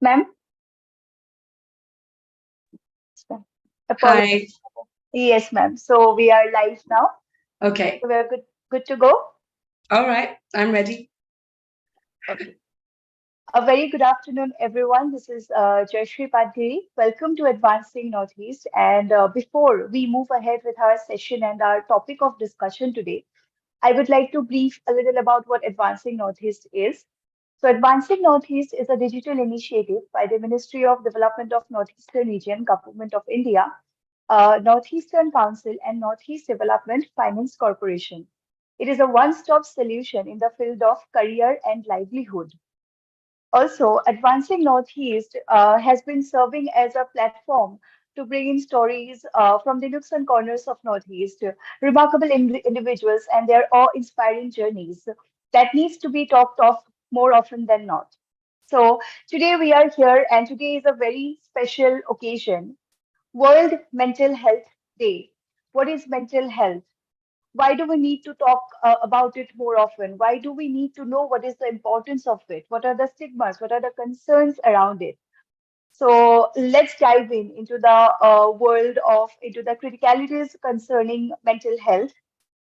Ma'am, Hi. apologies. Yes, ma'am. So we are live now. Okay. So we are good to go. All right. I'm ready. Okay. A very good afternoon, everyone. This is Jayashree Padhiri. Welcome to Advancing Northeast. And before we move ahead with our session and our topic of discussion today, I would like to brief a little about what Advancing Northeast is. So, Advancing Northeast is a digital initiative by the Ministry of Development of Northeastern Region, Government of India, Northeastern Council, and Northeast Development Finance Corporation. It is a one-stop solution in the field of career and livelihood. Also, Advancing Northeast has been serving as a platform to bring in stories from the nooks and corners of Northeast, remarkable individuals and their awe-inspiring journeys that needs to be talked of more often than not. So today we are here, and today is a very special occasion, World Mental Health Day. What is mental health? Why do we need to talk about it more often? Why do we need to know what is the importance of it? What are the stigmas? What are the concerns around it? So let's dive in into the world of into the criticalities concerning mental health.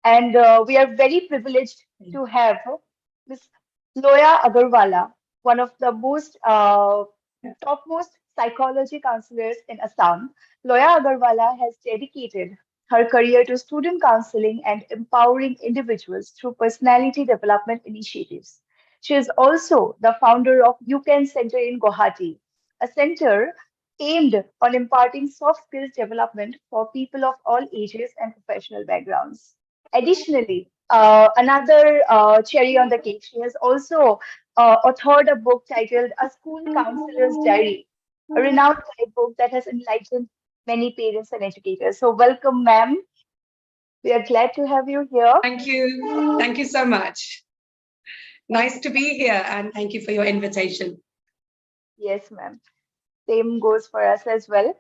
And we are very privileged to have Miss Loya Agarwala, one of the most topmost psychology counselors in Assam. Loya Agarwala has dedicated her career to student counseling and empowering individuals through personality development initiatives. She is also the founder of UKEN Center in Guwahati, a center aimed on imparting soft skills development for people of all ages and professional backgrounds. Additionally, another cherry on the cake, she has also authored a book titled A School Counselor's Diary, a renowned guidebook that has enlightened many parents and educators. So, welcome, ma'am. We are glad to have you here. Thank you. Thank you so much. Nice to be here, and thank you for your invitation. Yes, ma'am. Same goes for us as well.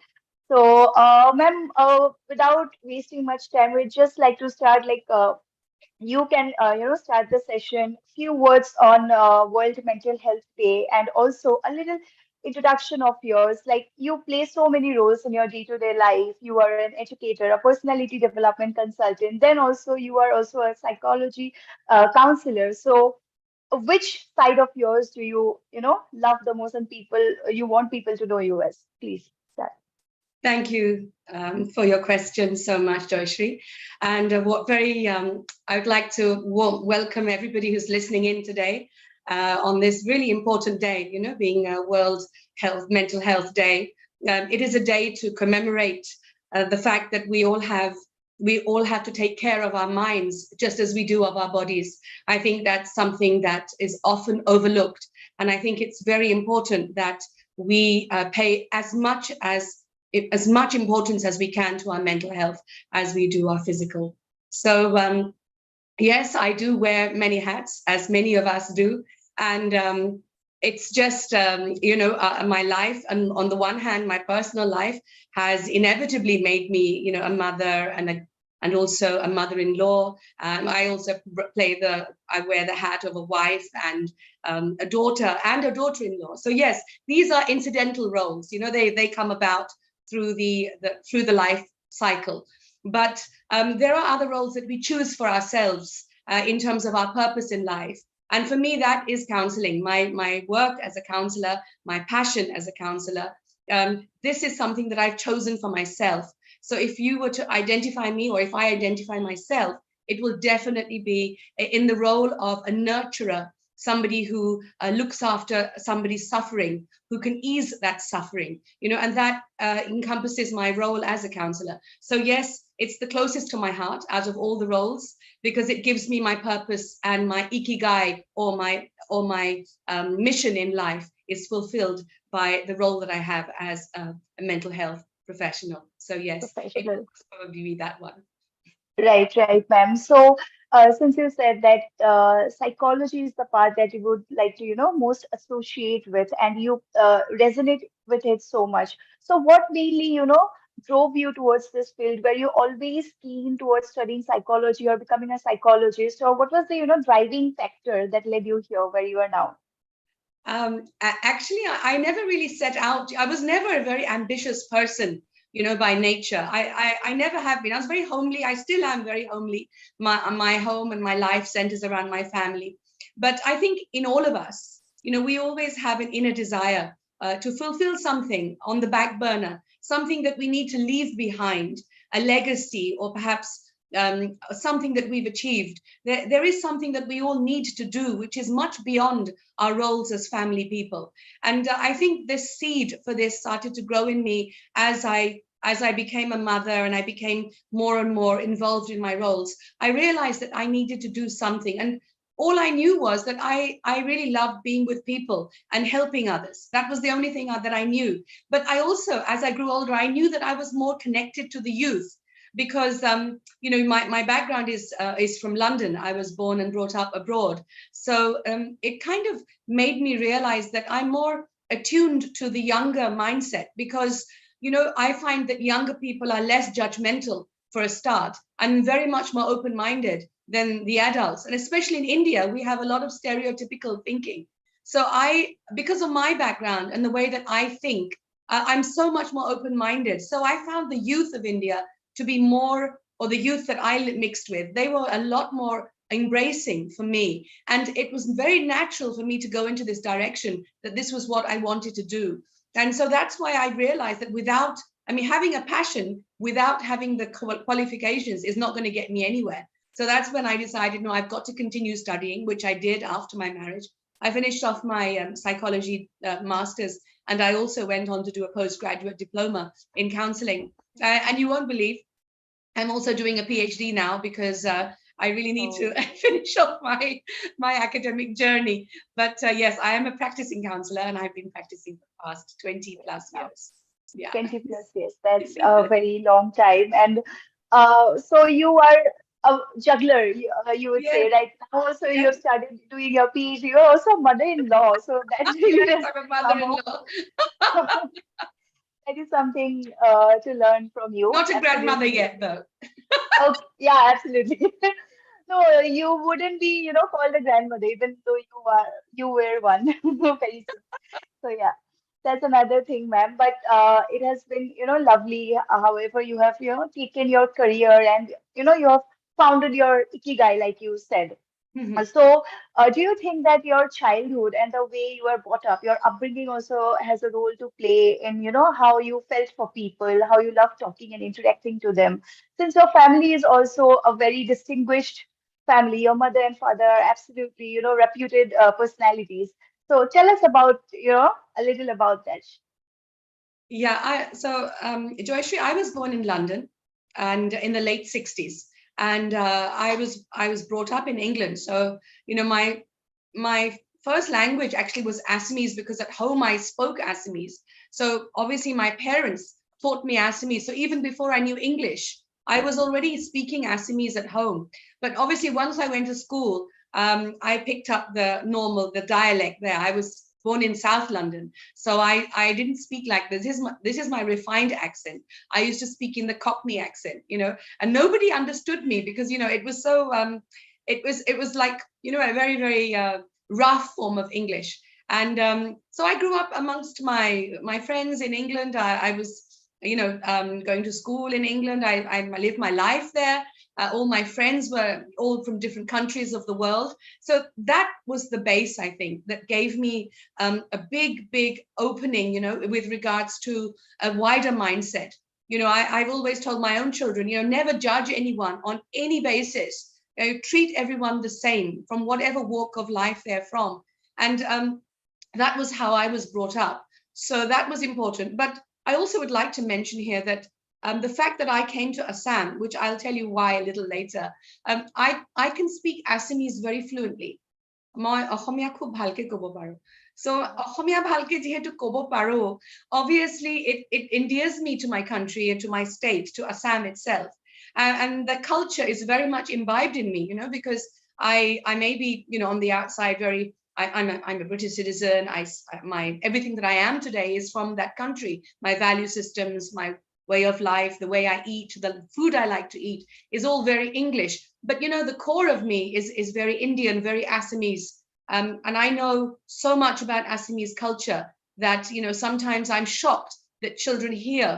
So, ma'am, without wasting much time, we'd just like to start you can start the session, few words on World Mental Health Day, and also a little introduction of yours. Like, you play so many roles in your day-to-day life. You are an educator, a personality development consultant, then also you are also a psychology counselor. So which side of yours do you love the most, and people you want people to know you as? Please start. Thank you for your question so much, Joyshri. And what very, I would like to welcome everybody who's listening in today on this really important day, being World Mental Health Day. It is a day to commemorate the fact that we all have to take care of our minds just as we do of our bodies. I think that's something that is often overlooked. And I think it's very important that we pay as much importance as we can to our mental health as we do our physical. So yes, I do wear many hats, as many of us do. And it's just, my life. And on the one hand, my personal life has inevitably made me, a mother and also a mother-in-law. I also I wear the hat of a wife and a daughter and a daughter-in-law. So yes, these are incidental roles. They come about through the life cycle. But there are other roles that we choose for ourselves in terms of our purpose in life. And for me, that is counseling. My work as a counselor, my passion as a counselor, this is something that I've chosen for myself. So if you were to identify me, or if I identify myself, it will definitely be in the role of a nurturer, somebody who looks after somebody's suffering, who can ease that suffering, and that encompasses my role as a counselor. So yes, it's the closest to my heart out of all the roles, because it gives me my purpose, and my ikigai, or my mission in life is fulfilled by the role that I have as a mental health professional. So yes, it Professional. will probably be that one. Right, right, ma'am. So, since you said that psychology is the part that you would like to, most associate with, and you resonate with it so much. So, what mainly, drove you towards this field? Were you always keen towards studying psychology or becoming a psychologist, or what was the, driving factor that led you here where you are now? Actually, I never really set out. I was never a very ambitious person, by nature. I never have been. I was very homely. I still am very homely. My home and my life centers around my family. But I think in all of us, we always have an inner desire to fulfill something on the back burner, something that we need to leave behind, a legacy, or perhaps something that we've achieved. There is something that we all need to do, which is much beyond our roles as family people. And I think this seed for this started to grow in me as I became a mother and I became more and more involved in my roles. I realized that I needed to do something. And all I knew was that I really loved being with people and helping others. That was the only thing that I knew. But I also, as I grew older, I knew that I was more connected to the youth because my background is from London. I was born and brought up abroad, so it kind of made me realize that I'm more attuned to the younger mindset because I find that younger people are less judgmental for a start and very much more open-minded than the adults. And especially in India, we have a lot of stereotypical thinking. So because of my background and the way that I think, I'm so much more open-minded. So I found the youth of India to be more, or the youth that I mixed with, they were a lot more embracing for me. And it was very natural for me to go into this direction, that this was what I wanted to do. And so that's why I realized that having a passion without having the qualifications is not going to get me anywhere. So that's when I decided, no, I've got to continue studying, which I did after my marriage. I finished off my psychology master's, and I also went on to do a postgraduate diploma in counseling. And you won't believe, I'm also doing a PhD now because I really need to finish off my academic journey. But yes, I am a practicing counselor and I've been practicing for the past 20 plus years. Yeah. 20 plus years. That's a very long time. And so you are a juggler, you would say, Yes, right now. So you yes, have started doing your PhD. You're also mother-in-law. So that really yes, is I'm a mother-in-law. that is something to learn from you. Not a grandmother Absolutely. yet, though. Okay, yeah, absolutely. No, you wouldn't be, called a grandmother, even though you were one very soon. So yeah, that's another thing, ma'am. But it has been, lovely. However, you have, taken your career and, you have founded your ikigai, like you said. Mhm. So, do you think that your childhood and the way you were brought up, your upbringing also has a role to play in, how you felt for people, how you love talking and interacting to them? Since your family is also a very distinguished family, your mother and father are absolutely, reputed personalities. So, tell us about, a little about that. Yeah, Joyshri, I was born in London and in the late 60s. And I was brought up in England. So, my first language actually was Assamese because at home I spoke Assamese. So obviously my parents taught me Assamese. So even before I knew English, I was already speaking Assamese at home. But obviously once I went to school, I picked up the dialect there. I was born in South London. So I didn't speak like this. This is my refined accent. I used to speak in the Cockney accent, and nobody understood me because, it was so, it was like, a very, very rough form of English. And so I grew up amongst my friends in England. I was, going to school in England. I lived my life there. All my friends were all from different countries of the world. So that was the base, I think, that gave me a big, big opening, with regards to a wider mindset. I've always told my own children, never judge anyone on any basis. Treat everyone the same from whatever walk of life they're from. And that was how I was brought up. So that was important. But I also would like to mention here that the fact that I came to Assam, which I'll tell you why a little later, I can speak Assamese very fluently. মই অসমীয়া খুব ভালকে ক'ব পাৰো. So Asamiya ভালকে যিহেতু ক'ব পাৰো, obviously it endears me to my country and to my state, to Assam itself. And the culture is very much imbibed in me, because I may be, on the outside very, I'm a British citizen. Everything that I am today is from that country. My value systems, my way of life, the way I eat, the food I like to eat is all very English. But the core of me is very Indian, very Assamese. And I know so much about Assamese culture that, you know, sometimes I'm shocked that children here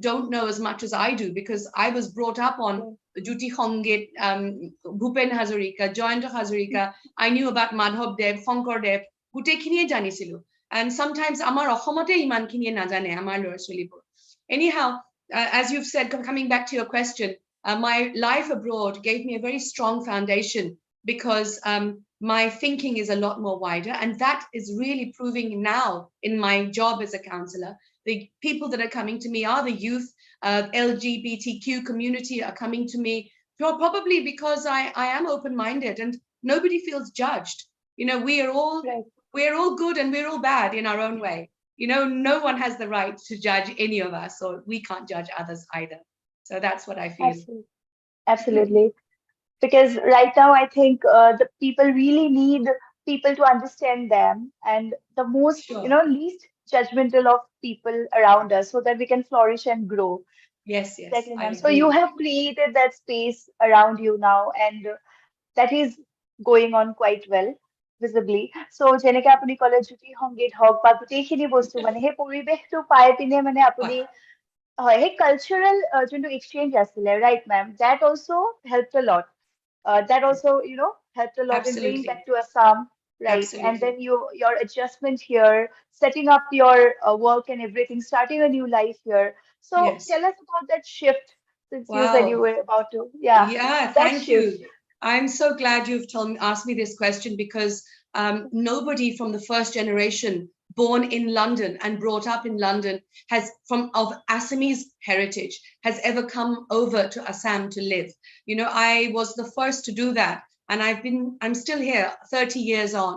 don't know as much as I do, because I was brought up on Juti Khongit, Bhupen Hazarika, Jayanta Hazarika. I knew about Madhav Dev, Shankar Dev, গোটেইখিনিয়ে জানিছিলো. And sometimes আমাৰ অসমতে ইমানখিনিয়ে নাজানে আমাৰ ল'ৰা ছোৱালীবোৰ. Anyhow, as you've said, coming back to your question, my life abroad gave me a very strong foundation, because my thinking is a lot more wider, and that is really proving now in my job as a counselor. The people that are coming to me are the youth, LGBTQ community are coming to me, probably because I am open-minded and nobody feels judged. You know, we're all good and we're all bad in our own way. You know, no one has the right to judge any of us, or we can't judge others either. So that's what I feel. Absolutely. Because right now, I think the people really need people to understand them, and the most, Sure. least judgmental of people around us, so that we can flourish and grow. Yes, Exactly, I ma'am. So you agree. have created that space around you now, and that is going on quite well, visibly. So যেনেকে আপুনি ক'লে জুতি সংগীত হওক বা গোটেইখিনি বস্তু মানে সেই পৰিৱেশটো পাই পিনে মানে আপুনি হয় সেই কালচাৰেল যোনটো এক্সচেঞ্জ আছিলে right ma'am that also helped a lot. That also helped a lot in bringing back Absolutely. to Assam, right? And then Absolutely. your adjustment here, setting up your work and everything, starting a new life here. So Yes. tell us about that shift, since you said you Wow. were about to, yeah, Yeah, that thank shift. you. I'm so glad you've asked me this question, because nobody from the first generation born in London and brought up in London of Assamese heritage has ever come over to Assam to live. You know, I was the first to do that, and I'm still here 30 years on.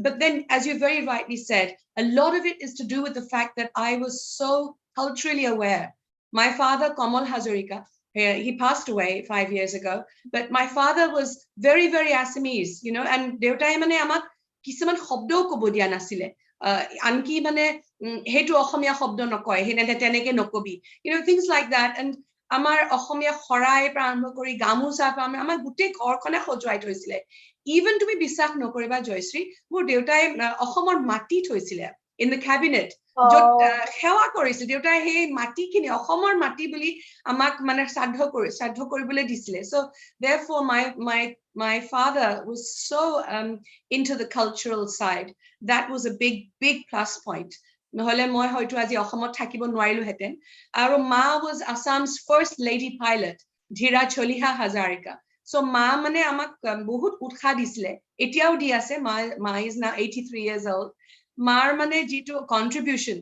But then, as you very rightly said, a lot of it is to do with the fact that I was so culturally aware. My father, Kamal Hazarika, he passed away 5 years ago, but my father was very, very Assamese, you know, and দেউতাই মানে আমাক কিছুমান শব্দও ক'ব দিয়া নাছিলে, আনকি মানে সেইটো অসমীয়া শব্দ নকয়, তেনেকে নকবি, you know, things like that. And আমাৰ অসমীয়া শৰাই পৰা আৰম্ভ কৰি গামোচা পৰা আমাৰ গোটেই ঘৰখনে সজুৱাই থৈছিলে। ইভেন তুমি বিশ্বাস নকৰিবা জয়শ্ৰী, মোৰ দেউতাই অসমৰ মাটি থৈছিলে in the cabinet, য'ত সেৱা কৰিছিল। দেউতাই সেই মাটিখিনি অসমৰ মাটি বুলি আমাক মানে শ্ৰাদ্ধ কৰিবলৈ দিছিলে। So therefore my father was so into the cultural side. That was a big plus point. নহলে মই হয়তো আজি অসমত থাকিব নোৱাৰিলোহেঁতেন। আৰু মা was Assam's first lady pilot, Dhira Chaliha Hazarika. So মা মানে আমাক বহুত উৎসাহ দিছিলে, এতিয়াও দি আছে। মা is now 83 years old. মাৰ মানে যিটো contribution,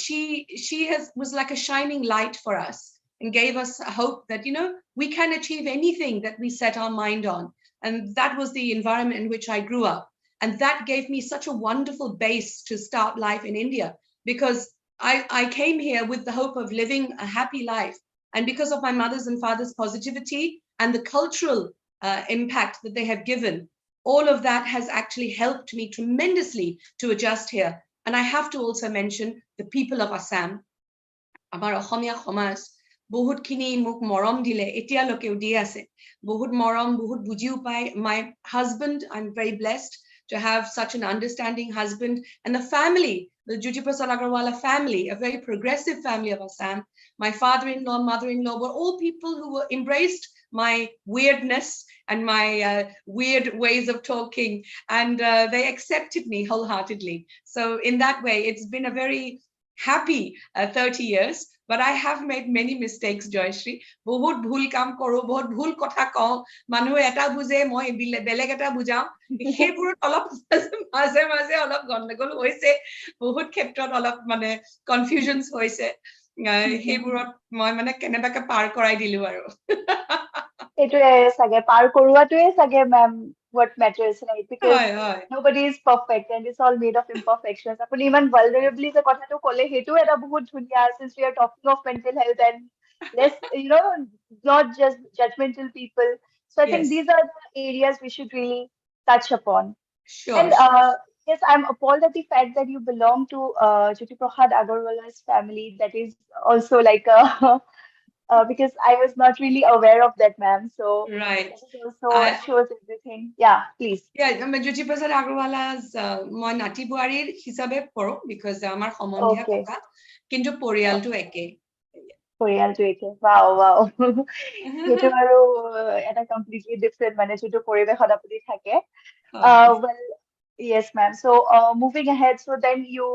she was like a shining light for us and gave us hope that, you know, we can achieve anything that we set our mind on. And that was the environment in which I grew up. And that gave me such a wonderful base to start life in India, because I came here with the hope of living a happy life. And because of my mother's and father's positivity and the cultural impact that they have given, all of that has actually helped me tremendously to adjust here. And I have to also mention the people of Assam. আমাৰ অসমীয়া সমাজ বহুতখিনি মোক মৰম দিলে, এতিয়ালৈকেও দি আছে। বহুত মৰম, বহুত বুজিও পায়। My husband, I'm very blessed to have such an understanding husband, and the family, the Loya Agarwala family, a very progressive family of Assam. My father-in-law, mother-in-law were all people who were embraced my weirdness and my weird ways of talking, and they accepted me wholeheartedly. So in that way, it's been a very happy 30 years, but I have made many mistakes, Joyshri. বহুত ভুল কাম কৰো, বহুত ভুল কথা কওঁ, মানুহে এটা বুজে, মই বেলেগ এটা বুজাও। সেইবোৰত অলপ মাজে মাজে অলপ গণ্ডগোল হৈছে, বহুত ক্ষেত্ৰত অলপ মানে কনফিউজনছ হৈছে। সেইবোৰত মই মানে কেনেবাকে পাৰ কৰাই দিলো আৰু। এইটোৱে চাগে পাৰ কৰোৱাটোৱে চাগে মেম what matters, right? Because nobody is perfect and it's all made of imperfections. আপুনি ইমান vulnerably যে কথাটো ক'লে, সেইটো এটা বহুত ধুনীয়া, since we are talking of mental health and less, not just judgmental people. So I think Yes. these are the areas we should really touch upon. Sure. And yes, I'm appalled at the fact that you belong to Jyoti Prasad Agarwala's family. That is also like a because I was not really aware of that, ma'am. So Right. that is also I, shows everything. Yeah, please. yeah, Jyoti Prasad Agarwala's মই নাতি বোৱাৰীৰ হিচাপে পঢ়ো because আমাৰ সম্বন্ধীয়া Okay. ককা কিন্তু পৰিয়ালটো একে পৰিয়ালটো একে wow wow সেইটো আৰু এটা completely different মানে যিটো পৰিৱেশত আপুনি থাকে হয় well yes ma'am so moving ahead so then you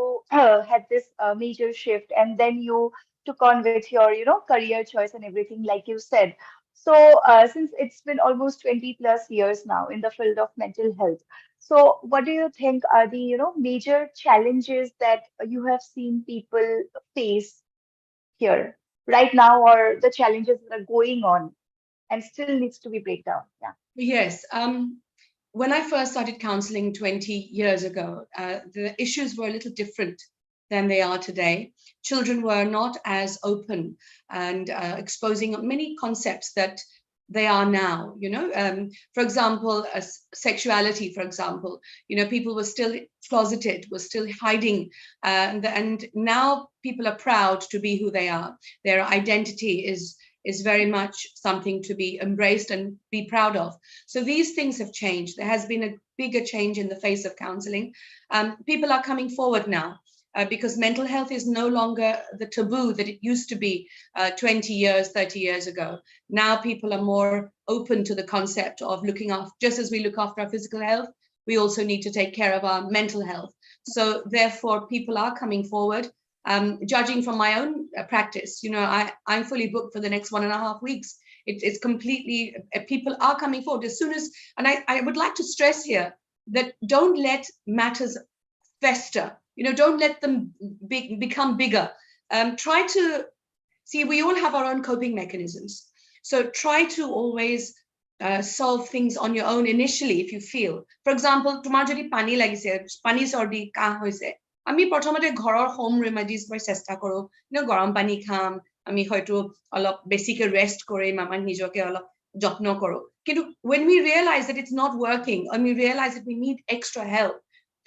had this major shift and then you took on with your career choice and everything like you said so since it's been almost 20 plus years now in the field of mental health so what do you think are the major challenges that you have seen people face here right now or the challenges that are going on and still needs to be breakdown. Yeah. yes when I first started counseling 20 years ago the issues were a little different than they are today. Children were not as open and exposing many concepts that they are now, for example, sexuality, for example, people were still closeted, were still hiding. And now people are proud to be who they are. Their identity is very much something to be embraced and be proud of. So these things have changed. There has been a bigger change in the face of counseling. People are coming forward now. Because mental health is no longer the taboo that it used to be 20 years, 30 years ago. Now people are more open to the concept of looking after, just as we look after our physical health, we also need to take care of our mental health. So therefore, people are coming forward. Judging from my own practice, I'm fully booked for the next 1.5 weeks. It's completely, people are coming forward as soon as, and I would like to stress here that don't let matters fester. Don't let them become bigger. Try to see, we all have our own coping mechanisms. So try to always solve things on your own initially if you feel. For example, tomorrow jodi pani lagise, pani sordi ka hoise. আমি প্ৰথমতে ঘৰৰ home remedies মই চেষ্টা কৰো গৰম পানী খাম আমি হয়তো অলপ বেছিকে ৰেষ্ট কৰিম আমাৰ নিজকে অলপ যত্ন কৰো কিন্তু when we realize that it's not working and we realize that we need extra help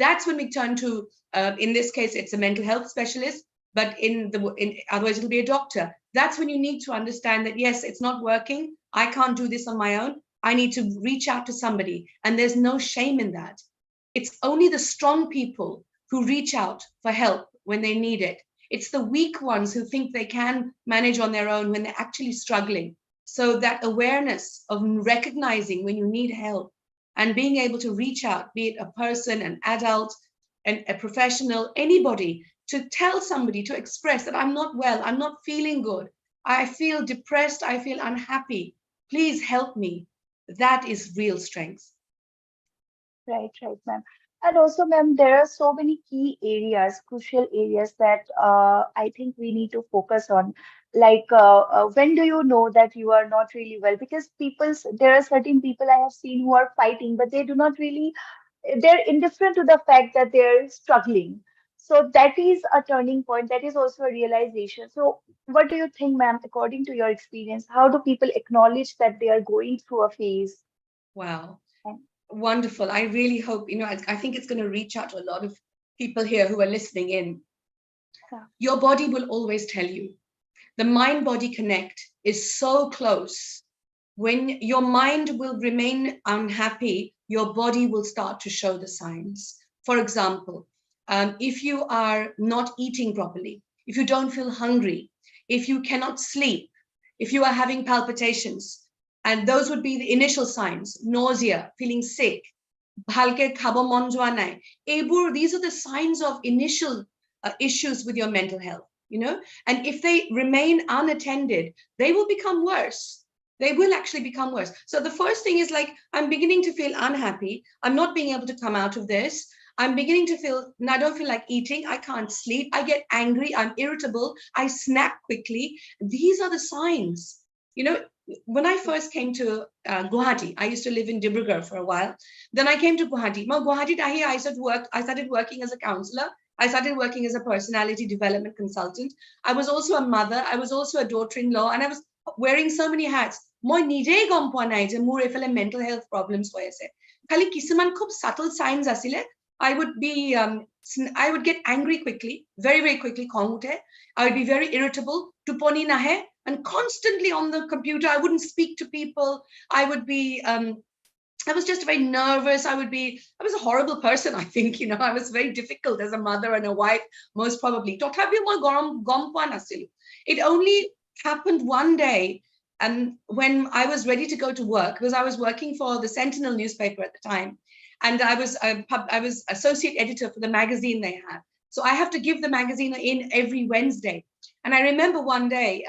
that's when we turn to in this case it's a mental health specialist but otherwise it'll be a doctor. That's when you need to understand that yes, it's not working, I can't do this on my own, I need to reach out to somebody, and there's no shame in that. It's only the strong people who reach out for help when they need it. It's the weak ones who think they can manage on their own when they're actually struggling. So that awareness of recognizing when you need help and being able to reach out, be it a person, an adult, a professional, anybody, to tell somebody, to express that I'm not well, I'm not feeling good, I feel depressed, I feel unhappy, please help me. That is real strength. Right, ma'am. And also, ma'am, there are so many key areas, crucial areas that I think we need to focus on. Like, when do you know that you are not really well? Because there are certain people I have seen who are fighting, but they do not really, they're indifferent to the fact that they're struggling. So that is a turning point. That is also a realization. So, what do you think, ma'am, according to your experience, how do people acknowledge that they are going through a phase? Wow. And, Wonderful. I really hope, I think it's going to reach out to a lot of people here who are listening in. yeah. Your body will always tell you. The mind-body connect is so close. When your mind will remain unhappy, your body will start to show the signs. For example, if you are not eating properly, if you don't feel hungry, if you cannot sleep, if you are having palpitations, and those would be the initial signs: nausea, feeling sick, bhalke khabo mon joa nai. These are the signs of initial issues with your mental health, and if they remain unattended, they will become worse. They will actually become worse. So the first thing is like, I'm beginning to feel unhappy, I'm not being able to come out of this, I'm beginning to feel, I don't feel like eating, I can't sleep, I get angry, I'm irritable, I snap quickly. These are the signs. When I first came to Guwahati, I used to live in Dibrugarh for a while. Then I came to Guwahati. I started working as a counselor. I started working as a personality development consultant. I was also a mother. I was also a daughter-in-law, and I was wearing so many hats. Moi নিজেই গম পোৱা নাই যে মোৰ এইফালে mental health problems হৈ আছে. খালি কিছুমান খুব subtle signs আছিলে. I would get angry quickly, very, very quickly, খং উঠে. I would be very irritable, টোপনি নাহে. and constantly on the computer. I wouldn't speak to people. I would be I was just very nervous. I was a horrible person, I think, I was very difficult as a mother and a wife, most probably. It only happened one day, and when I was ready to go to work, because I was working for the Sentinel newspaper at the time, and I was associate editor for the magazine they had. So I have to give the magazine in every Wednesday. And I remember one day,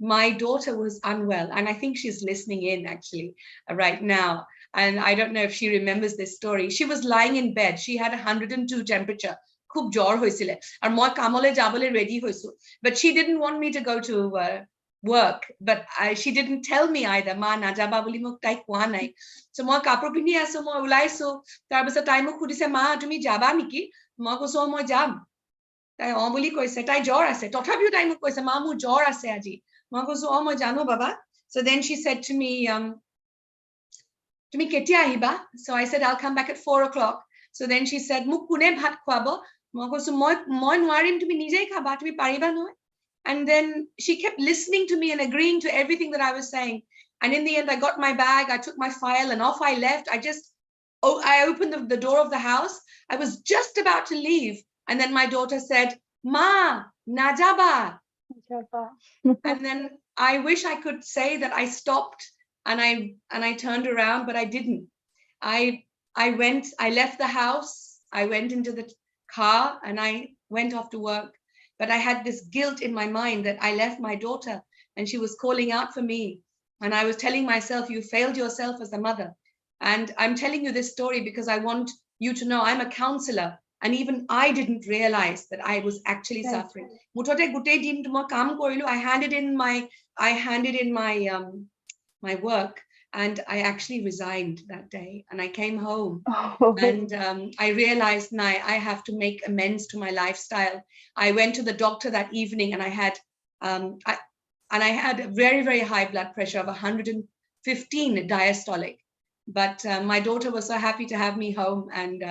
my daughter was unwell, and I think she's listening in actually right now. And I don't know if she remembers this story. She was lying in bed. She had 102 temperature. Khub jor hoisile. Ar moi kamole jabole ready hoisu. But she didn't want me to go to work. But she didn't tell me either. Ma najaba boli mok tai koa nai. So moi kapor pini aso, moi ulaiso. Tar pisot tai mok khudise, ma tumi jaba niki? Moi koso moi jam. Tai o boli koise, tai jor ase. Tothapiu tai mok koise, ma mu jor ase aji. Moi koso o moi jano baba. So then she said to me, Tumi ketia ahiba? So I said, I'll come back at 4 o'clock. So then she said, Muk kune bhat khwabo? Moi koisu, moi nwarim, tumi nijei khaba, tumi pariba noy? And then she kept listening to me and agreeing to everything that I was saying. And in the end, I got my bag, I took my file, and off I left. I opened the door of the house. I was just about to leave. And then my daughter said, Ma, najaba. And then I wish I could say that I stopped and I turned around, but I didn't. I left the house, I went into the car, and I went off to work. But I had this guilt in my mind that I left my daughter and she was calling out for me. And I was telling myself, you failed yourself as a mother. And I'm telling you this story because I want you to know I'm a counselor. And even I didn't realize that I was actually suffering. I handed in my work, and I actually resigned that day, and I came home. And I realized now I have to make amends to my lifestyle. I went to the doctor that evening, and I had a very, very high blood pressure of 115 diastolic. But my daughter was so happy to have me home, and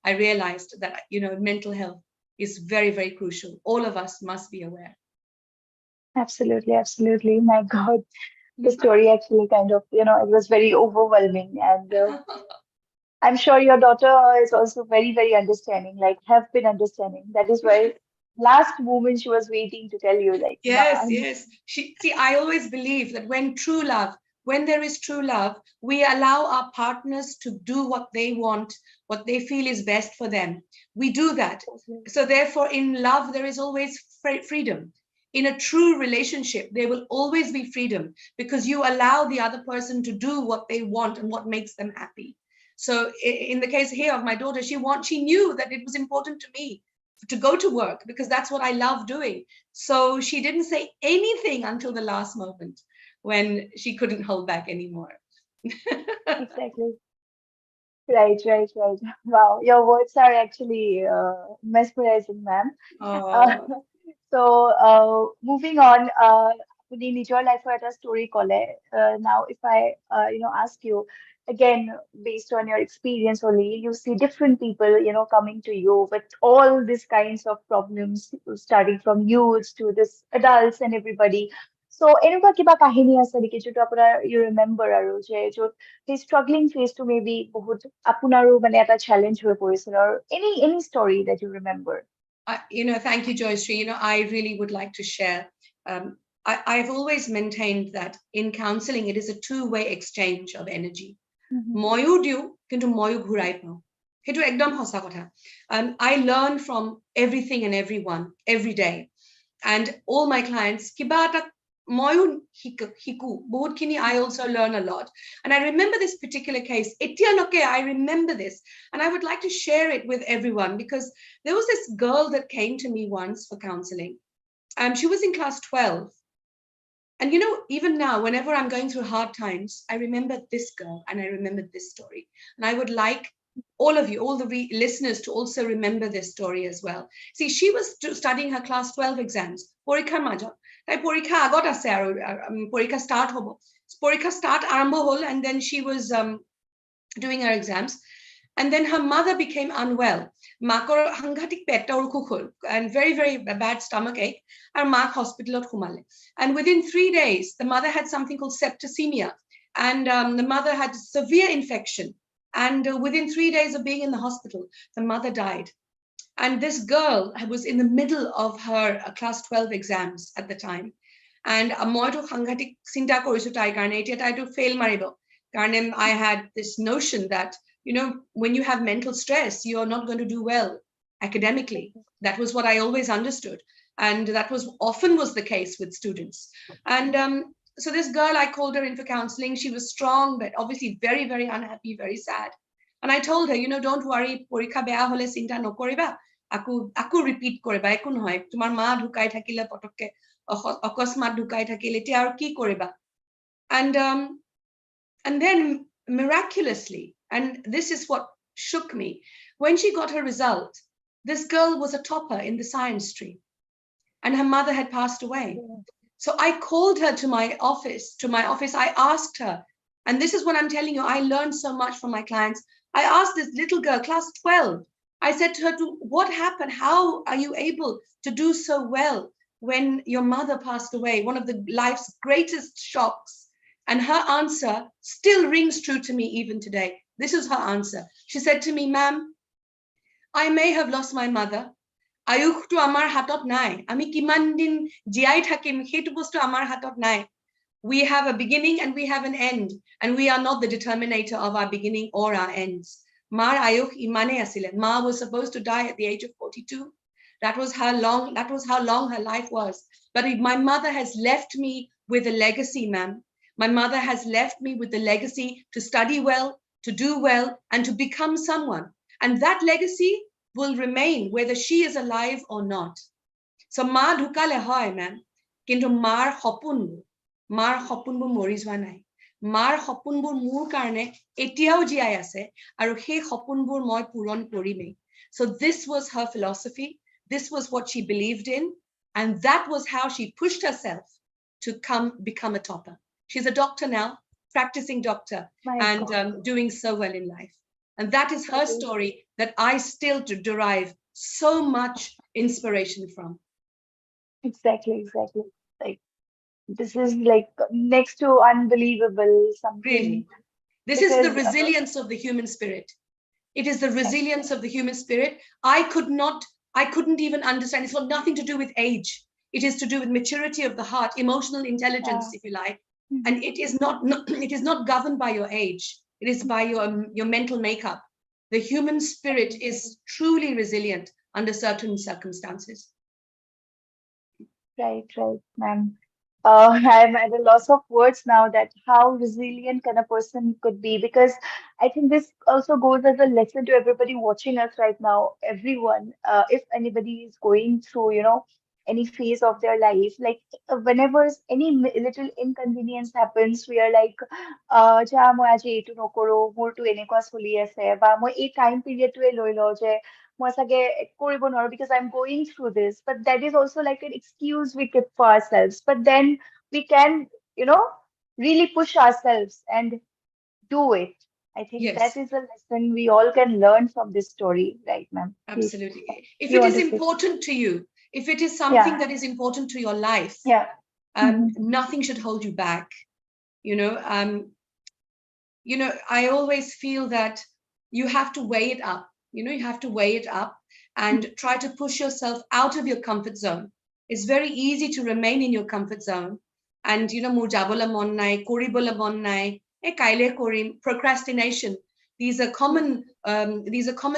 I realized that mental health is very, very crucial. All of us must be aware. Absolutely, absolutely. My God, the story actually kind of, it was very overwhelming. And I'm sure your daughter is also very, very understanding, like have been understanding. That is why last moment she was waiting to tell you, like, Ma, Yes. I always believe that when there is true love, we allow our partners to do what they want, what they feel is best for them. We do that. So therefore, in love, there is always freedom. In a true relationship, there will always be freedom because you allow the other person to do what they want and what makes them happy. So in the case here of my daughter, she knew that it was important to me to go to work because that's what I love doing. So she didn't say anything until the last moment when she couldn't hold back anymore. exactly. Right. Wow, your words are actually mesmerizing, ma'am. Moving on, আপুনি নিজৰ লাইফৰ এটা story ক'লে. Now, if I, ask you again, based on your experience only, you see different people, coming to you with all these kinds of problems, starting from youths to this adults and everybody. So, এনেকুৱা কিবা কাহিনী আছে নেকি যোনটো আপোনাৰ you remember আৰু যে য'ত সেই struggling phase to maybe বহুত আপোনাৰো মানে এটা challenge হৈ পৰিছিল, or any story that you remember? Thank you, Joyশ্రీ. I really would like to share. I've always maintained that in counseling, it is a two-way exchange of energy. Moyu diu, kintu moyu ghurai pao. Hetu ekdom hosa kotha. I learn from everything and everyone every day, and all my clients kiba eta moyu hiku bahut kini. I also learn a lot, and I remember this particular case. Etialoke I remember this, and I would like to share it with everyone because there was this girl that came to me once for counseling. She was in class 12. And even now, whenever I'm going through hard times, I remember this girl and I remember this story. And I would like all of you, all the listeners, to also remember this story as well. See, she was studying her class 12 exams. Porikha majot. Tai porikha agot ase aru porikha start hobo. Porikha start arambo hol, and then she was doing her exams. And then her mother became unwell. Makor hanghatik petor kukhul and very, very bad stomach ache. Our mak hospital khumale. And within 3 days, the mother had something called septicemia. And the mother had severe infection. And within 3 days of being in the hospital, the mother died. And this girl was in the middle of her class 12 exams at the time. And moito hanghatik sinta korisu tai karone etia tai to fail maribo. Karone I had this notion that, you know, when you have mental stress, you're not going to do well academically. That was what I always understood. And that was often was the case with students. And so this girl, I called her in for counseling. She was strong, but obviously very, very unhappy, very sad. And I told her, you know, don't worry, porikha beya hole sinta nokoriba. Aku repeat koriba, ekun hoy. Tumar ma dhukai thakile potokke akosmat dhukai thakile etia aru ki koriba. And then miraculously, and this is what shook me, when she got her result, this girl was a topper in the science stream, and her mother had passed away. So I called her to my office. I asked her, and this is what I'm telling you, I learned so much from my clients. I asked this little girl, class 12, I said to her, what happened? How are you able to do so well when your mother passed away? One of the life's greatest shocks. And her answer still rings true to me even today. This is her answer. She said to me, ma'am, I may have lost my mother. Ayukhtu amar hatot nai. Ami kiman din jiai thakim hetu bostu amar hatot nai. We have a beginning and we have an end, and we are not the determinator of our beginning or our ends. Mar ayukh imane asile. Ma was supposed to die at the age of 42. That was how long her life was. But my mother has left me with a legacy, ma'am. My mother has left me with the legacy to study well, to do well, and to become someone. And that legacy will remain whether she is alive or not. So ma dhukale hoy, ma'am. Kintu mar hopunbur mori jwa nai. Mar hopunbur mur karone etiao jiai ase aru he hopunbur moi puron korimei. So this was her philosophy. This was what she believed in. And that was how she pushed herself to become a topper. She's a doctor now, practicing doctor, and doing so well in life. And that is her story that I still derive so much inspiration from. Exactly. Like, this is like next to unbelievable something. Really. This is the resilience of the human spirit. It is the resilience of the human spirit. I couldn't even understand. It's got nothing to do with age. It is to do with maturity of the heart, emotional intelligence, if you like. And it is not governed by your age. It is by your mental makeup. The human spirit is truly resilient under certain circumstances. Right, ma'am. I'm at a loss of words now that how resilient can a person could be, because I think this also goes as a lesson to everybody watching us right now. Everyone, if anybody is going through, any phase of their life, like whenever any little inconvenience happens, we are like, "Ja, moi aji etu nokoro, mor tu enekwa choli ase, ba moi ei time period to loi lo je মই চাগে কৰিব নোৱাৰো because I'm going through this." But that is also like an excuse we keep for ourselves. But then we can, really push ourselves and do it. I think Yes. that is a lesson we all can learn from this story, right, ma'am? Absolutely. If You it want is to say important to you, if it is something that is important to your life, nothing should hold you back. I always feel that you have to weigh it up. You have to weigh it up and try to push yourself out of your comfort zone. It's very easy to remain in your comfort zone and, mur jabola mon nai, koribola mon nai, kaile korim, procrastination. These are common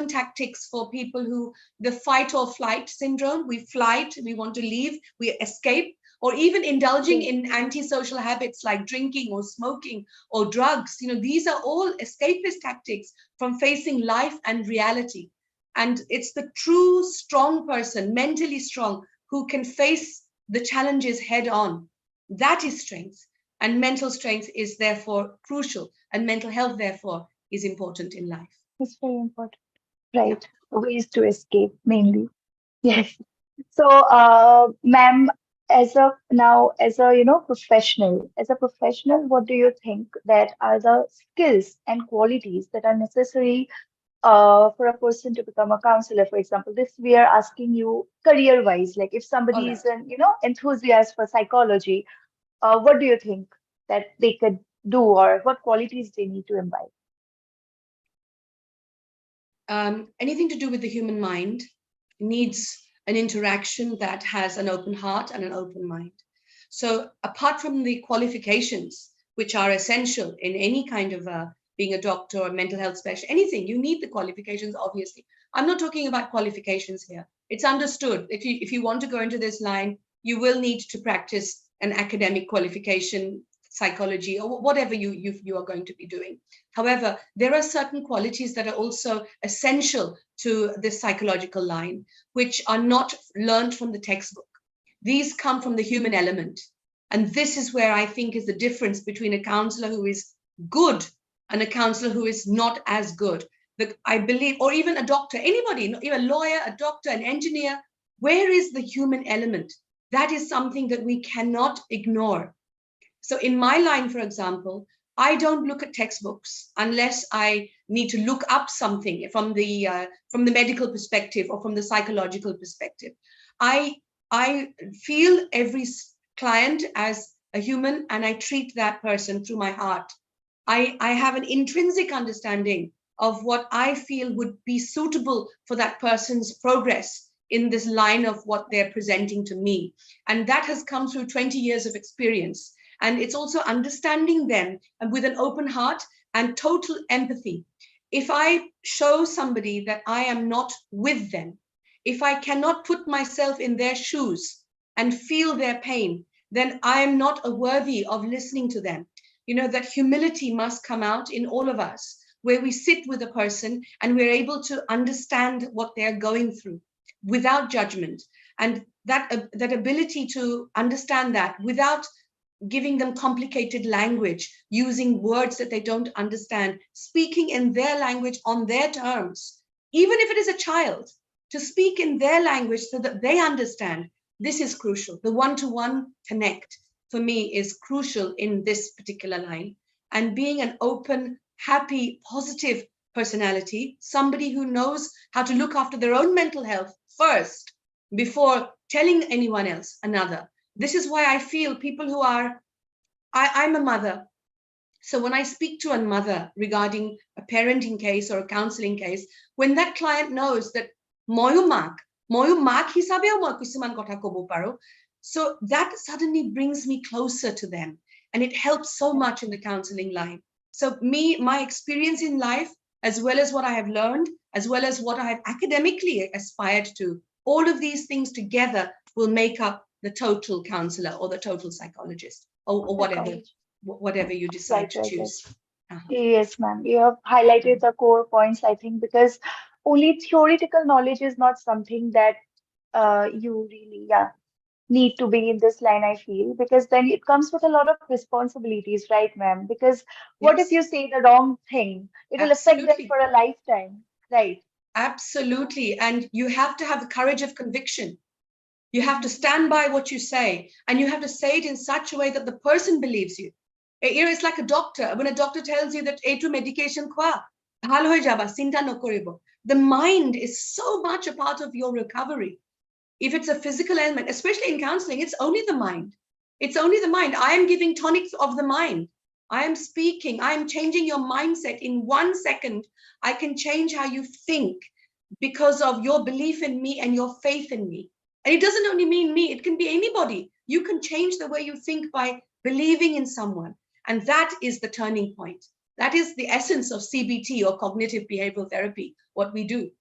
tactics for people who, the fight or flight syndrome, we flight, we want to leave, we escape, or even indulging in antisocial habits like drinking or smoking or drugs. These are all escapist tactics from facing life and reality. And it's the true strong person, mentally strong, who can face the challenges head on. That is strength. And mental strength is therefore crucial. And mental health, therefore, is important in life. It's very important. Right. Yeah. Ways to escape, mainly. Yes. So, ma'am, as a professional, what do you think that are the skills and qualities that are necessary for a person to become a counselor, for example, this we are asking you career-wise, like if All somebody is right. an, enthusiast for psychology, what do you think that they could do, or what qualities they need to imbibe? Anything to do with the human mind needs an interaction that has an open heart and an open mind. So apart from the qualifications, which are essential in any kind of being a doctor or mental health specialist, anything, you need the qualifications, obviously. I'm not talking about qualifications here. It's understood. If you want to go into this line, you will need to practice an academic qualification, psychology, or whatever you are going to be doing. However, there are certain qualities that are also essential to this psychological line, which are not learned from the textbook. These come from the human element. And this is where I think is the difference between a counselor who is good and a counselor who is not as good. I believe, or even a doctor, anybody, even a lawyer, a doctor, an engineer, where is the human element? That is something that we cannot ignore. So in my line, for example, I don't look at textbooks unless I need to look up something from the medical perspective or from the psychological perspective. I I feel every client as a human, and I treat that person through my heart. I have an intrinsic understanding of what I feel would be suitable for that person's progress in this line of what they're presenting to me. And that has come through 20 years of experience. And it's also understanding them and with an open heart and total empathy. If I show somebody that I am not with them, if I cannot put myself in their shoes and feel their pain, then I am not worthy of listening to them. You know, that humility must come out in all of us, where we sit with a person and we're able to understand what they're going through without judgment. And that ability to understand that without giving them complicated language, using words that they don't understand, speaking in their language on their terms, even if it is a child, to speak in their language so that they understand. This is crucial. The one-to-one connect for me is crucial in this particular line. And being an open, happy, positive personality, somebody who knows how to look after their own mental health first before telling anyone else another. This is why I feel people who are, I'm a mother. So when I speak to a mother regarding a parenting case or a counseling case, when that client knows that moyo mak hisabeo moi kisuman kotha kobo paro, so that suddenly brings me closer to them, and it helps so much in the counseling line. So my experience in life, as well as what I have learned, as well as what I have academically aspired to, all of these things together will make up the total counselor or the total psychologist, or Psychology. whatever you decide Right, to right, right. choose. Uh-huh. Yes, ma'am. You have highlighted the core points, I think, because only theoretical knowledge is not something that you really, yeah, need to be in this line, I feel, because then it comes with a lot of responsibilities, right, ma'am? Because what if you Yes, say the wrong thing? It will affect them absolutely. for a lifetime, right? Absolutely. And you have to have the courage of conviction. You have to stand by what you say, and you have to say it in such a way that the person believes you. You know, it's like a doctor. When a doctor tells you that A2 medication khwa, bhalo hoye jaba, cinta nokoribo. The mind is so much a part of your recovery. If it's a physical ailment, especially in counseling, it's only the mind. It's only the mind. I am giving tonics of the mind. I am speaking. I am changing your mindset. In 1 second, I can change how you think because of your belief in me and your faith in me. And it doesn't only mean me, it can be anybody. You can change the way you think by believing in someone. And that is the turning point. That is the essence of CBT, or cognitive behavioral therapy, what we do.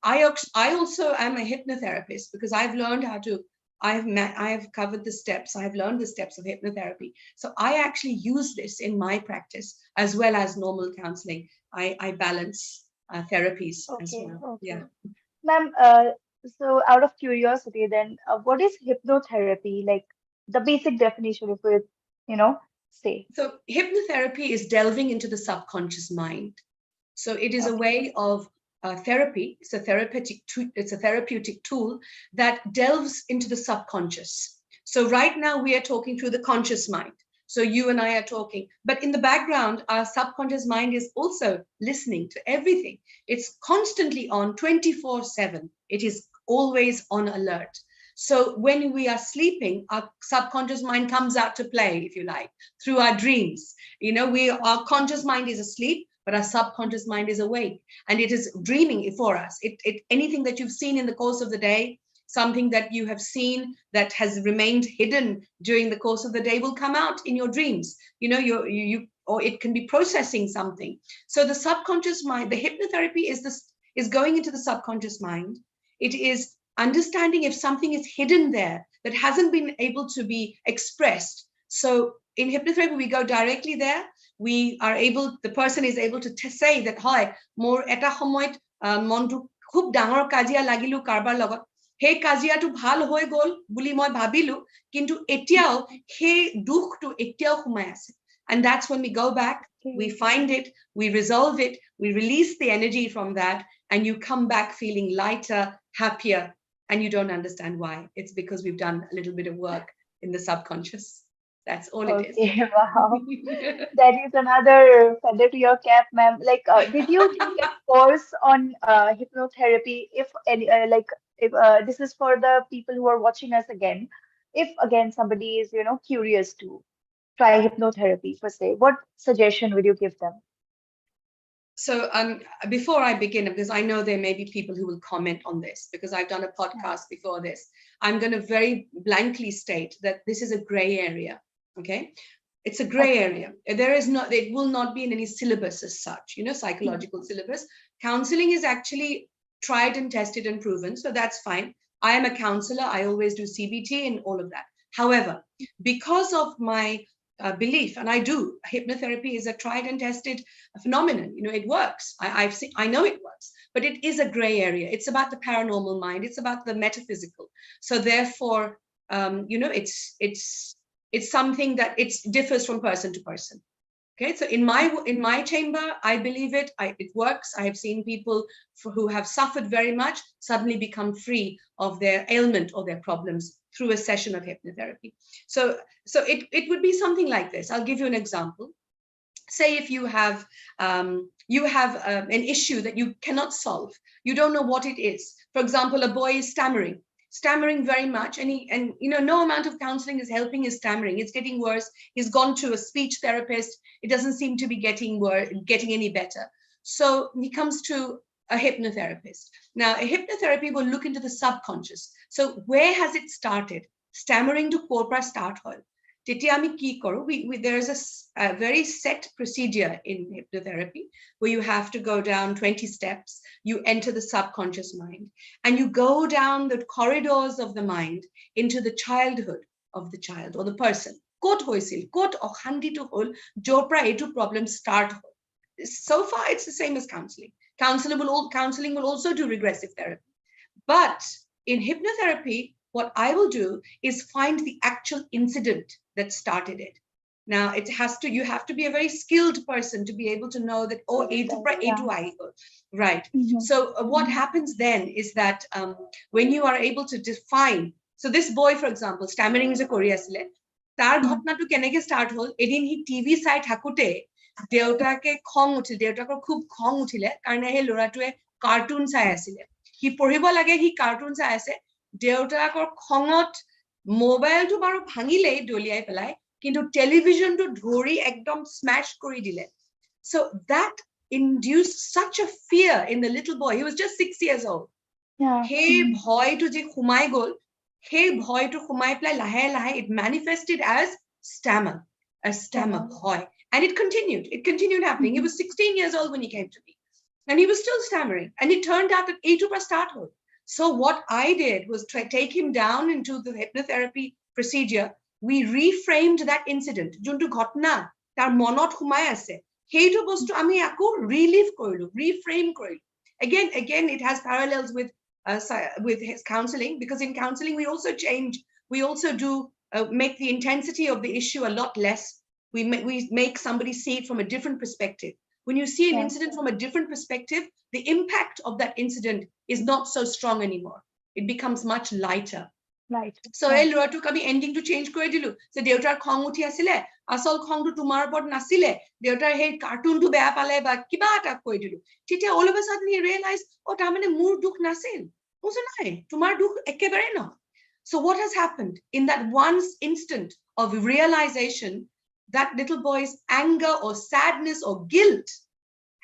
I also am a hypnotherapist because I've learned how to, I have covered the steps, I have learned the steps of hypnotherapy. So I actually use this in my practice as well as normal counseling. I balance therapies as Okay, well. okay. Yeah. Ma'am, so out of curiosity, then, what is hypnotherapy? Like the basic definition, if we, you know, say. So hypnotherapy is delving into the subconscious mind. So it is a Okay, way of therapy. It's a therapeutic tool that delves into the subconscious. So right now we are talking through the conscious mind. So you and I are talking, but in the background, our subconscious mind is also listening to everything. It's constantly on 24/7. It is always on alert. So when we are sleeping, our subconscious mind comes out to play, if you like, through our dreams. Our conscious mind is asleep, but our subconscious mind is awake, and it is dreaming for us. Anything that you've seen in the course of the day, something that you have seen that has remained hidden during the course of the day will come out in your dreams. Or it can be processing something. So the subconscious mind, the hypnotherapy is going into the subconscious mind. It is understanding if something is hidden there that hasn't been able to be expressed. So in hypnotherapy, we go directly there. The person is able to say that, "Hoy, more eta homoit montu khub dangor kajia lagilu karbar logot. Hey kajiatu bhal hoy gol buli moi bhabilu, kintu etiao he dukhtu etiao humai ase." And that's when we go back, we find it, we resolve it, we release the energy from that, and you come back feeling lighter, happier, and you don't understand why. It's because we've done a little bit of work in the subconscious. That's all it is. Okay, wow. That is another feather to your cap, ma'am. Like, did you take a course on hypnotherapy? If any, if this is for the people who are watching us again, if again somebody is, curious to try hypnotherapy per se, what suggestion would you give them? So before I begin, because I know there may be people who will comment on this, because I've done a podcast before this, I'm going to very blankly state that this is a gray area. Okay, it's a gray area. It will not be in any syllabus as such, psychological syllabus. Counseling is actually tried and tested and proven, so that's fine. I am a counselor. I always do CBT and all of that. However, because of my belief, and I do, hypnotherapy is a tried and tested phenomenon. It works. I know it works, but it is a gray area. It's about the paranormal mind. It's about the metaphysical. So therefore, it's something that it differs from person to person. Okay, so in my chamber, I believe it works. I have seen people who have suffered very much suddenly become free of their ailment or their problems through a session of hypnotherapy. So it would be something like this. I'll give you an example. Say if you have an issue that you cannot solve, you don't know what it is. For example, a boy is stammering very much, and no amount of counseling is helping his stammering. It's getting worse. He's gone to a speech therapist. It doesn't seem to be getting any better. So he comes to a hypnotherapist. Now, a hypnotherapy will look into the subconscious. So where has it started? Stammering to corpora start hoy. There is a very set procedure in hypnotherapy where you have to go down 20 steps. You enter the subconscious mind and you go down the corridors of the mind into the childhood of the child or the person. Kot hoisil, kot okhandi to hol, jopra etu problem start. So far, it's the same as counseling. Counseling will also do regressive therapy. But in hypnotherapy, what I will do is find the actual incident that started it. Now, you have to be a very skilled person to be able to know that, right. So what happens then is that when you are able to define, so this boy, for example, stammering is a Korea sile, tar ghotna to keneke start hol, edin hi TV side hakute, deutake khong uthil, deutakor khub khong uthile, karone he loratue cartoon sai asile. Hi poribo lage hi cartoon sai ase, deutakor khongot mobile to baro bhangile doliai pelai, kintu television to dhori ekdom smash kori dile. So that induced such a fear in the little boy. He was just 6 years old. Hey bhoy to je khumai gol, hey bhoy to khumai pelai lahe lahe, it manifested as stammer, bhoy. And it continued happening. He was 16 years old when he came to me. And he was still stammering. And it turned out that A2 start hole. So what I did was take him down into the hypnotherapy procedure. We reframed that incident. Juntu ghotna, tar monot humai ase. Heitu bostu ami ako relive korilu, reframe korilu. Again, it has parallels with his counseling, because in counseling we also do make the intensity of the issue a lot less. We make somebody see it from a different perspective. When you see an incident from a different perspective, the impact of that incident is not so strong anymore. It becomes much lighter. Right. So Right. এই ল'ৰাটোক আমি এণ্ডিংটো change কৰি দিলো যে দেউতাৰ খং উঠি আছিলে আচল খংটো তোমাৰ ওপৰত নাছিলে দেউতাৰ সেই কাৰ্টুনটো বেয়া পালে বা কিবা এটা কৈ দিলো তেতিয়া all of a sudden he realized তাৰমানে মোৰ দুখ নাছিল কৈছো নাই তোমাৰ দুখ একেবাৰে নহয় so what has happened in that one instant of realization that little boy's anger or sadness or guilt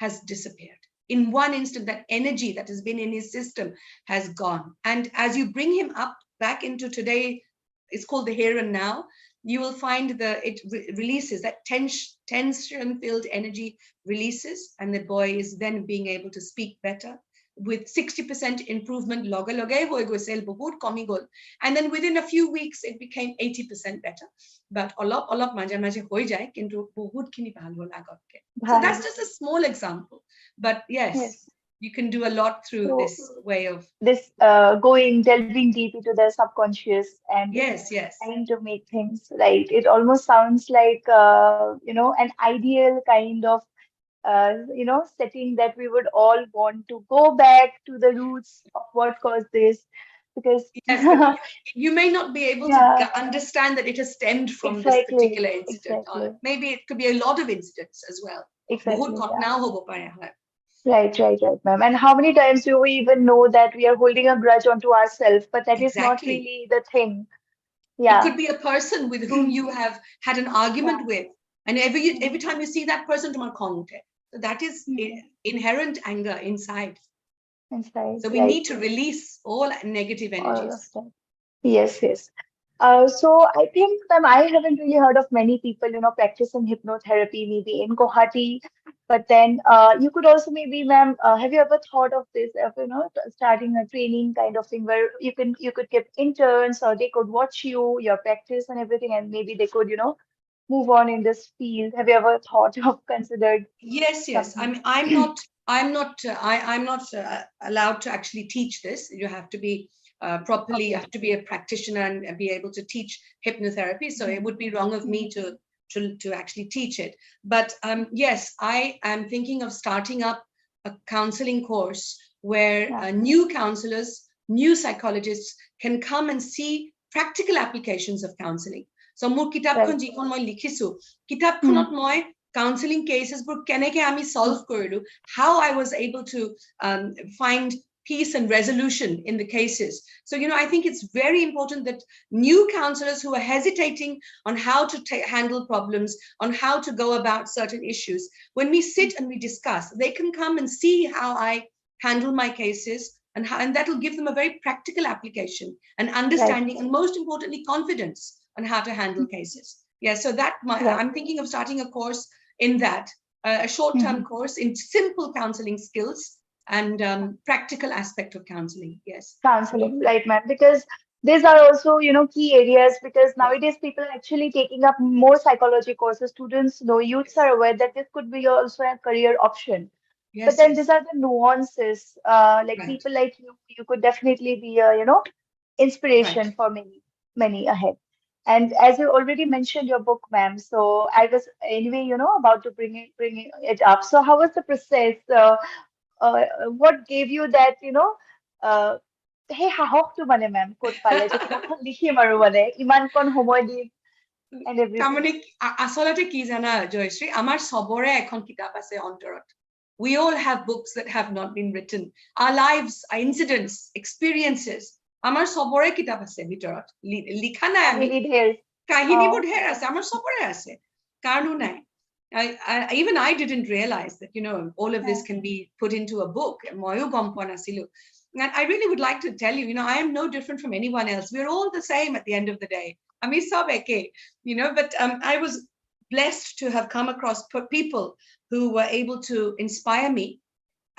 has disappeared in one instant that energy that has been in his system has gone and as you bring him up back into today it's called the here and now you will find it releases that tension filled energy releases and the boy is then being able to speak better with 60% improvement loga logai hoi goisil bahut komi gol and then within a few weeks it became 80% better but olop maje maje hoi jay kintu bahut khini bhal hol agotke so Bhal. that's just a small example but yes Yes. you can do a lot through So this way of this delving deep into the subconscious and yes trying to make things right. It almost sounds like an ideal kind of setting that we would all want to go back to the roots of what caused this, because yes but you may not be able to yeah, understand that it has stemmed from this exactly, particular incident exactly, maybe it could be a lot of incidents as well bahut exactly, yeah. ghotnao hobo pare hoy Right, right, right, ma'am. And how many times do we even know that we are holding a grudge onto ourselves, but that is not exactly really the thing. it Yeah, could be a person with whom you have had an argument yeah. with and every Mhm. time you see that person tomar khong uthe so that is Mhm. inherent anger inside Inside, so we right. need to release all negative All of energies that. Yes, yes. So I think, ma'am, I haven't really heard of many people, practicing hypnotherapy, maybe in Guwahati. But then you could also maybe, ma'am, have you ever thought of this, of, starting a training kind of thing where you could get interns, or they could watch your practice and everything, and maybe they could, move on in this field. Have you ever thought of considered yes something? I'm not allowed to actually teach this you have to be properly you Okay. have to be a practitioner and be able to teach hypnotherapy so it Mhm. would be wrong of me Mhm. to actually teach it but yes I am thinking of starting up a counseling course where Yeah, new counselors new psychologists can come and see practical applications of counseling so মোৰ কিতাপখন right. যিখন মই লিখিছো Hmm. কিতাপখনত মই counseling cases বোৰ কেনেকে আমি Hmm. solve কৰিলো how I was able to find peace and resolution in the cases so I think it's very important that new counselors who are hesitating on how to handle problems on how to go about certain issues when we sit and we discuss they can come and see how I handle my cases and that will give them a very practical application and Right. understanding and most importantly confidence on how to handle cases yeah so Right. I'm thinking of starting a course in that a short-term Mhm. course in simple counseling skills and practical aspect of counseling yes Counseling, right, ma'am? Because these are also, key areas, because yes nowadays people are actually taking up more psychology courses. Students, youths yes are aware that this could be also a career option. But yes then yes these are the nuances. Like right people like you could definitely be a, right inspiration for many, many ahead. And as you already mentioned your book, ma'am, so I was anyway, about to bring it up. So how was the process? What gave you that, uh, সেই সাহসটো মানে মেম ক'ত পালে যে কিতাপখন লিখিম আৰু মানে ইমানকণ সময় দি এণ্ড এভৰিথিং তাৰমানে আচলতে কি জানা জয়শ্ৰী আমাৰ চবৰে এখন কিতাপ আছে অন্তৰত we all have books that have not been written our lives our incidents experiences আমাৰ চবৰে কিতাপ আছে ভিতৰত লিখা নাই আমি কাহিনী ঢেৰ অ কাহিনীবোৰ ঢেৰ আছে আমাৰ চবৰে আছে কাৰণো নাই even I didn't realize that all of this can be put into a book ময়ো গম পোৱা নাছিলো and I really would like to tell you I am no different from anyone else we're all the same at the end of the day আমি সব একে but I was blessed to have come across people who were able to inspire me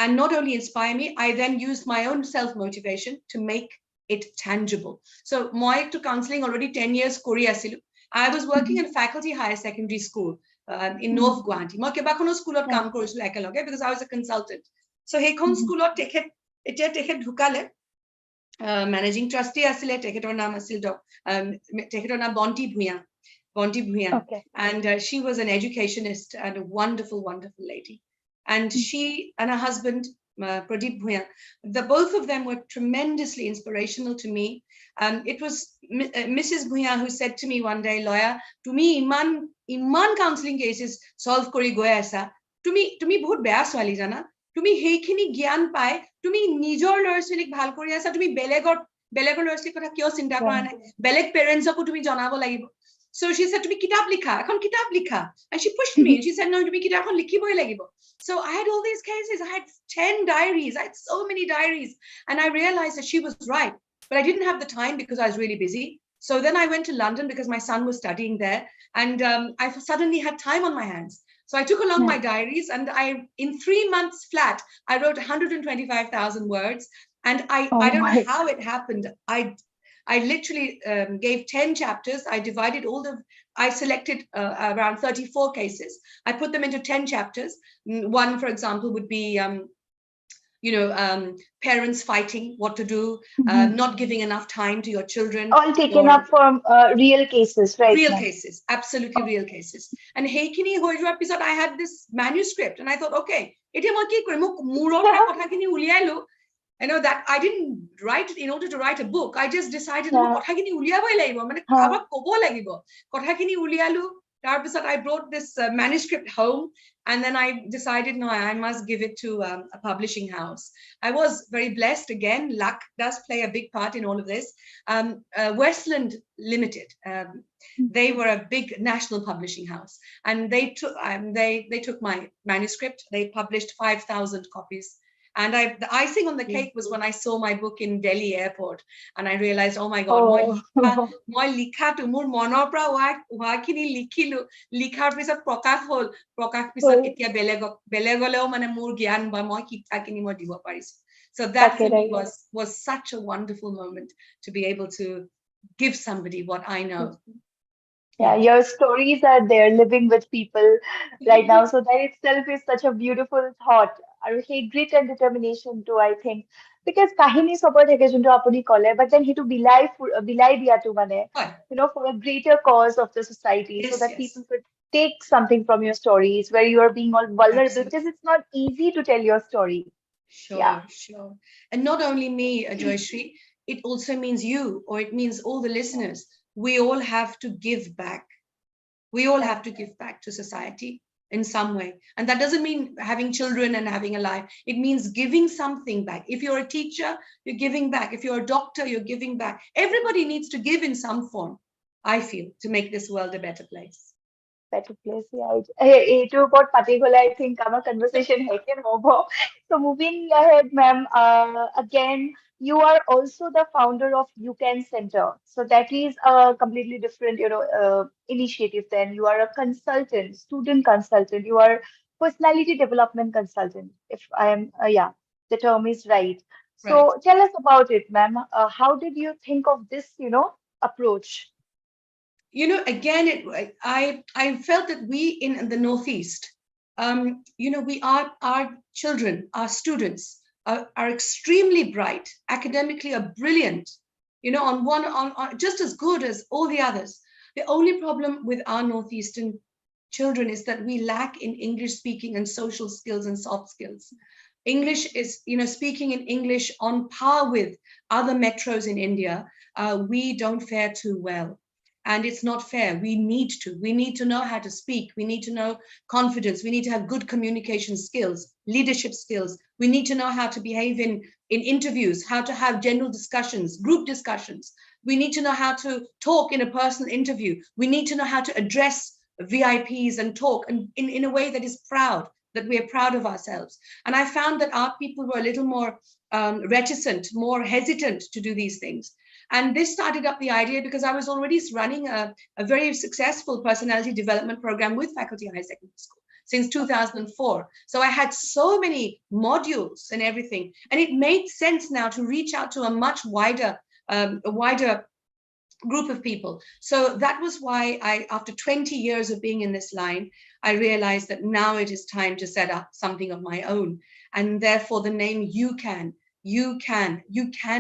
and not only inspire me I then used my own self motivation to make it tangible so মই to counseling already 10 years কৰি আছিলো I was working in faculty higher secondary school in North Guwahati মই কেইবাখনো স্কুলত কাম কৰিছিলো একেলগে because I was a consultant so সেইখন স্কুলত এতিয়া তেখেত ঢুকালে managing trustee আছিলে তেখেতৰ নাম আছিল তেখেতৰ নাম বন্তি ভূঞা অকে and she was an educationist and a wonderful wonderful lady and she and her husband Pradeep Bhuya. Both of them were tremendously inspirational to me. It was Mrs. Bhuya who said to me one day, Loya, tumi iman counseling cases solve kori goya asa. Tumi bahut beya swali jana. Tumi heikhini gyan pai. Tumi nijor lorছোৱালীক ভাল কৰি আছা. Tumi বেলেগৰ লৰছোৱালীৰ কথা কিয় চিন্তা কৰা নাই? বেলেগ পেৰেণ্টসকো তুমি জনাব লাগিব. So she said to me, kitab likha, ekhon kitab likha. And she pushed me and she said, no, tumi kitabkhon likhiboi lagibo. So I had all these cases. I had 10 diaries. I had so many diaries. And I realized that she was right. But I didn't have the time because I was really busy. So then I went to London because my son was studying there. And I suddenly had time on my hands. So I took along my diaries and in 3 months flat, I wrote 125,000 words. And I don't know how it happened. I literally gave 10 chapters. I selected around 34 cases. I put them into 10 chapters. One, for example, would be, parents fighting, what to do, not giving enough time to your children. All taken up from real cases, right? Real cases, absolutely real cases. And heikini hoi joar pisot I had this manuscript and I thought, okay, etia moi ki korim muror pora kotha kini uliai lo. That I didn't write in order to write a book. I just decided কথাখিনি উলিয়াবই লাগিব মানে Kabak কব লাগিব কথাখিনি উলিয়ালো তাৰপিছত I brought this manuscript home and then I decided no, I must give it to a publishing house. I was very blessed. Again, luck does play a big part in all of this. Westland Limited, they were a big national publishing house and they took my manuscript. They published 5,000 copies. And the icing on the cake was when I saw my book in Delhi airport and I realized, oh my God, moi likha to mur monor pra wa khini likhilu likhar pisat prakash pisat etia belegoleo mane mur gyan ba moi kitha kini moi dibo parisu. So that for me was such a wonderful moment to be able to give somebody what I know. Yeah, your stories are there living with people right now. So that itself is such a beautiful thought. আৰু সেই grit and determination to I think because কাহিনী চবৰ থাকে যোনটো আপুনি ক'লে but then সেইটো বিলাই দিয়াটো মানে for a greater cause of the society so that people could take something from your stories where you are being all vulnerable because it's not easy to tell your story. Sure. And not only me, Joyshri, it also means you or it means all the listeners. We all have to give back. We all have to give back to society in some way. And that doesn't mean having children and having a life. It means giving something back. If you're a teacher, you're giving back. If you're a doctor, you're giving back. Everybody needs to give in some form, I feel, to make this world a better place. Better place, yeah. Eightu about particular, I think our conversation can over. So moving ahead, ma'am, again, you are also the founder of UKEN Center. So that is a completely different, initiative. Then you are a consultant, student consultant. You are personality development consultant. If I am, the term is right. So tell us about it, ma'am. How did you think of this, approach? Again, I felt that we in the Northeast, our children, our students are extremely bright, academically are brilliant, on just as good as all the others. The only problem with our Northeastern children is that we lack in English speaking and social skills and soft skills. English is, speaking in English on par with other metros in India, we don't fare too well. And it's not fair. We need to know how to speak. We need to know confidence. We need to have good communication skills, leadership skills. We need to know how to behave in interviews, how to have general discussions, group discussions. We need to know how to talk in a personal interview. We need to know how to address VIPs and talk in a way that is proud, that we are proud of ourselves. And I found that our people were a little more reticent, more hesitant to do these things. And this started up the idea because I was already running a very successful personality development program with Faculty High Secondary School since 2004. So I had so many modules and everything. And it made sense now to reach out to a much wider group of people. So that was why after 20 years of being in this line, I realized that now it is time to set up something of my own. And therefore the name UKEN. You can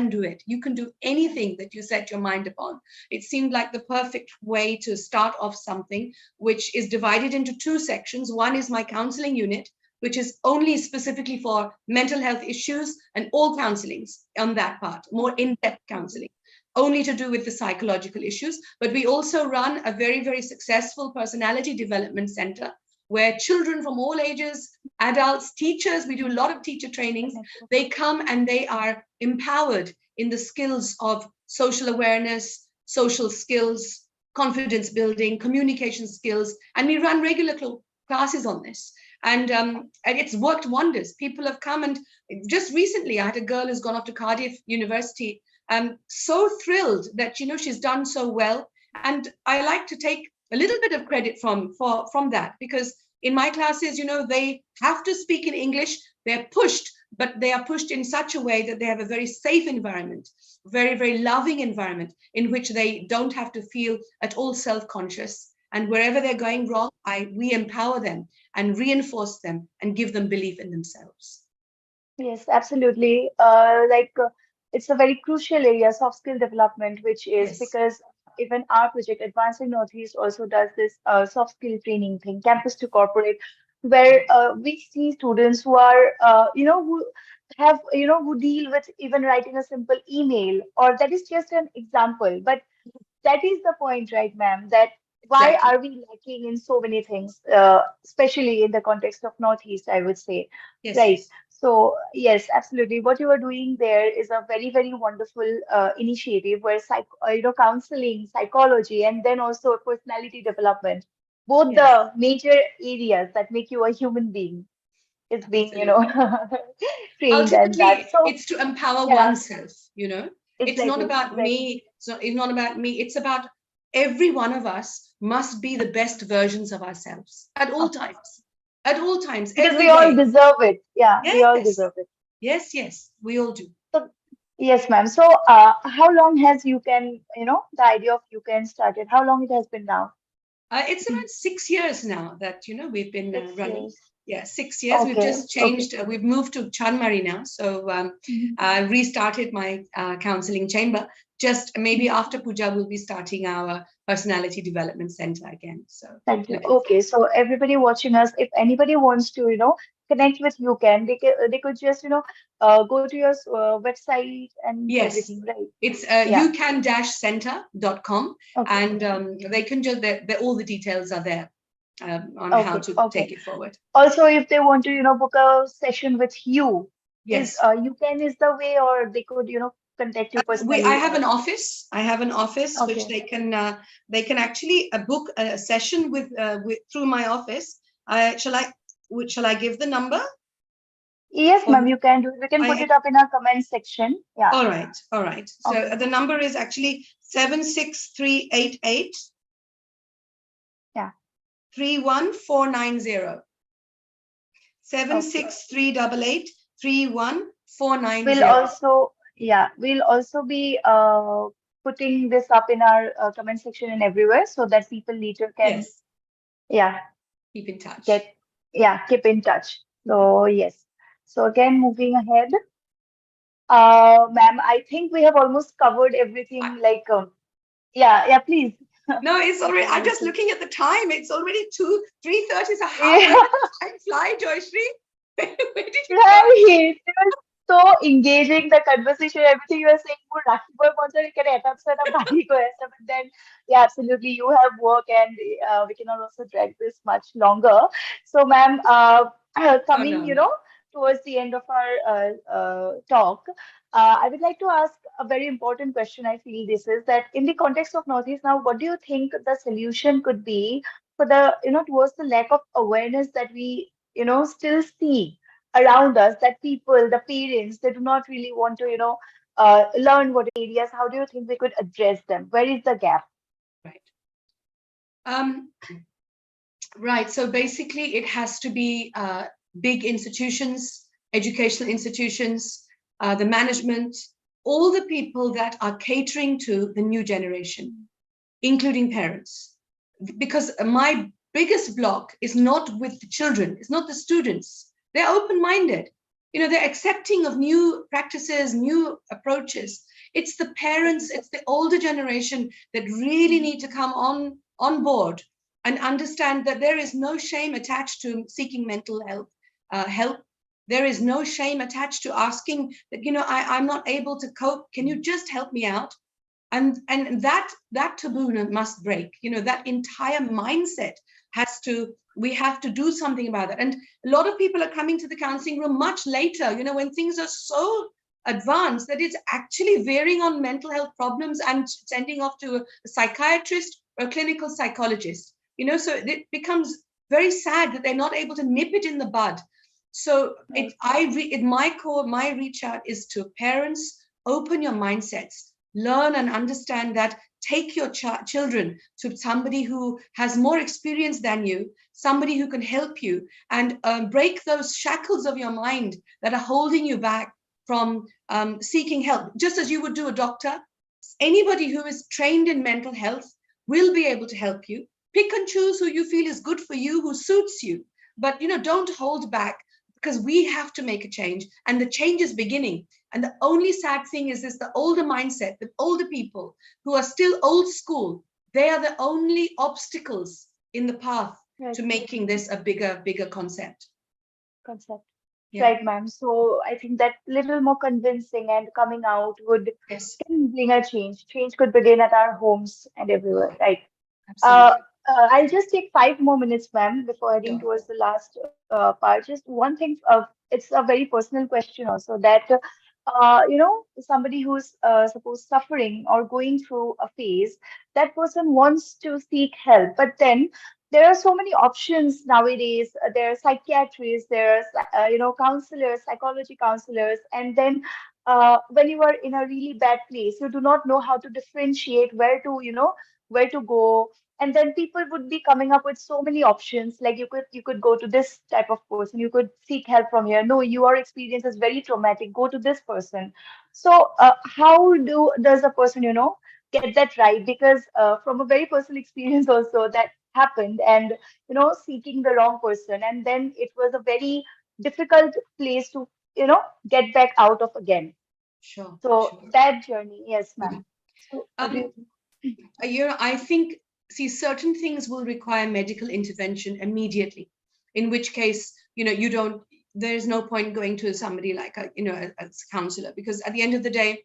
do it. You can do anything that you set your mind upon. It seemed like the perfect way to start off something which is divided into 2 sections. One is my counseling unit, which is only specifically for mental health issues and all counselings on that part, more in-depth counselling, only to do with the psychological issues. But we also run a very, very successful personality development center where children from all ages, adults, teachers, we do a lot of teacher trainings, they come and they are empowered in the skills of social awareness, social skills, confidence building, communication skills, and we run regular classes on this. And it's worked wonders. People have come, and just recently I had a girl who's gone off to Cardiff University, so thrilled that, you know, she's done so well. And I like to take a little bit of credit from that, because in my classes, you know, they have to speak in English, they're pushed, but they are pushed in such a way that they have a very safe environment, very, very loving environment in which they don't have to feel at all self-conscious. And wherever they're going wrong, we empower them and reinforce them and give them belief in themselves. Yes, absolutely. It's a very crucial area, soft skill development, which is Yes. because even our project, Advancing Northeast, also does this soft skill training thing, campus to corporate, where we see students who are, who have, who deal with even writing a simple email, or that is just an example. But that is the point, right, ma'am? That why Exactly. are we lacking in so many things, especially in the context of Northeast, I would say, Yes, right? yes. So yes, absolutely. What you are doing there is a very, very wonderful initiative where counseling, psychology, and then also personality development, both Yes, the major areas that make you a human being, is being, absolutely. trained and that. Ultimately, So it's to empower yeah, oneself, you know. It's not exactly, about exactly. me. It's not about me. It's about every one of us must be the best versions of ourselves at all Of times. At all times, because every we all day. deserve it. Yeah, we all Yes, deserve it. yes, yes. We all do. So, yes, ma'am. So, how long has UKEN, the idea of UKEN started? How long it has been now? It's around 6 years now that, you know, we've been Six running. years. Yeah, 6 years. We've Okay, just okay. changed. We've moved to Chanmari now. So Mhm, I restarted my counseling chamber. Just maybe mhm. after Puja, we'll be starting our personality development center again. So Thank you. looking Okay, forward. so everybody watching us, if anybody wants to, connect with UKEN, they could just, go to your website and Yes, everything, right? it's Yeah. ucan-center.com, Okay. and they can just, all the details are there on how Okay. to Okay. take it forward. Also, if they want to, book a session with you, is Yes. UKEN is the way, or they could, contact you I personally have or an office. I have an office which okay. they can actually book a session with through my office. Shall I give the number? Yes, Or ma'am, you can do it. We can put I it up in our comment section. Yeah. All right, all right. So Okay. the number is actually 76388 Yeah. 31490. Seven Okay. six three double eight three one four nine We'll zero. also, yeah, we'll also be putting this up in our comment section and everywhere so that people later can, Yes, yeah, keep in touch. get, yeah, keep in touch. So yes. So again, moving ahead. Ma'am, I think we have almost covered everything. Like, yeah, yeah, please. No, it's You already. can I'm just also. looking at the time. It's already 3:30. So how? Yeah, Where did the time fly, Joyshri? Where did it go? right. It was so engaging, the conversation, everything you were saying. "वो राखी boy कौन सा लेकर आया था? अब sir, अब भाभी को ऐसा." But then, yeah, absolutely, you have work, and we cannot also drag this much longer. So, ma'am, Oh coming, no, no. towards the end of our talk, I would like to ask a very important question. I feel this is that in the context of Northeast now, what do you think the solution could be for the, towards the lack of awareness that we, still see around us, that people, the parents, they do not really want to, learn what areas. How do you think we could address them? Where is the gap? Right. Um. Right. So basically, it has to be big institutions, educational institutions, the management, all the people that are catering to the new generation, including parents. Because my biggest block is not with the children, it's not the students. They're open-minded. You know, they're accepting of new practices, new approaches. It's the parents, it's the older generation that really need to come on board and understand that there is no shame attached to seeking mental health. help. There is no shame attached to asking that, I'm not able to cope. Can you just help me out? And that taboo must break. That entire mindset we have to do something about it. And a lot of people are coming to the counseling room much later, when things are so advanced that it's actually veering on mental health problems and sending off to a psychiatrist or a clinical psychologist. So it becomes very sad that they're not able to nip it in the bud. So my reach out is to parents: open your mindsets, learn and understand that, take your children to somebody who has more experience than you, somebody who can help you, and break those shackles of your mind that are holding you back from seeking help. Just as you would do a doctor, anybody who is trained in mental health will be able to help you. Pick and choose who you feel is good for you, who suits you. But, don't hold back, because we have to make a change, and the change is beginning. And the only sad thing is the older mindset, the older people who are still old school, they are the only obstacles in the path to making this a bigger concept. Yeah. Right, ma'am. So I think that little more convincing and coming out can bring a change. Change could begin at our homes and everywhere, right? Absolutely. I'll just take 5 more minutes, ma'am, before heading towards the last part. Just one thing, it's a very personal question also, that, somebody who's suppose suffering or going through a phase, that person wants to seek help, but then there are so many options nowadays. There are psychiatrists, there's, counselors, psychology counselors, and then when you are in a really bad place, you do not know how to differentiate where to go, and then people would be coming up with so many options, like you could go to this type of person, you could seek help from here. No, your experience is very traumatic, go to this person. So how does a person get that right? Because from a very personal experience also, that happened, and seeking the wrong person, and then it was a very difficult place to get back out of again. Sure. That journey, yes, ma'am. So what do you think? I think, certain things will require medical intervention immediately, in which case, there's no point going to somebody like a counselor, because at the end of the day,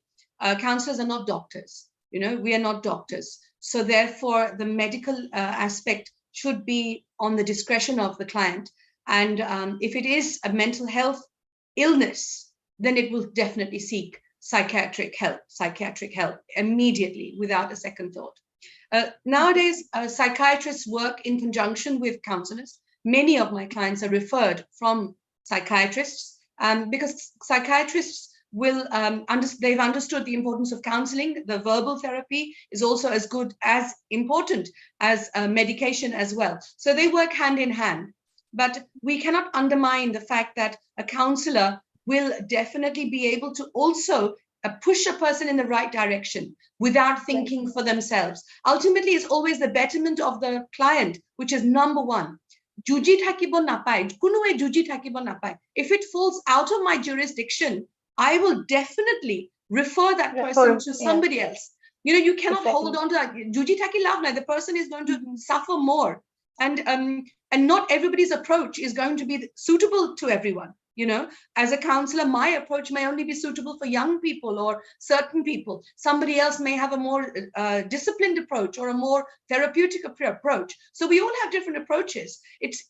counselors are not doctors. We are not doctors. So therefore, the medical aspect should be on the discretion of the client. And if it is a mental health illness, then it will definitely seek psychiatric help immediately, without a second thought. Nowadays, psychiatrists work in conjunction with counselors. Many of my clients are referred from psychiatrists, because psychiatrists they've understood the importance of counseling. The verbal therapy is also as important as medication as well. So they work hand in hand. But we cannot undermine the fact that a counselor will definitely be able to also push a person in the right direction without thinking for themselves. Ultimately, it's always the betterment of the client, which is number one. Juji thakibo napai, kunuwe juji thakibo napai. If it falls out of my jurisdiction, I will definitely refer that person to somebody else. You cannot hold on to that. Juji thaki lav na. The person is going to suffer more. And not everybody's approach is going to be suitable to everyone. As a counselor, my approach may only be suitable for young people or certain people. Somebody else may have a more disciplined approach or a more therapeutic approach. So we all have different approaches.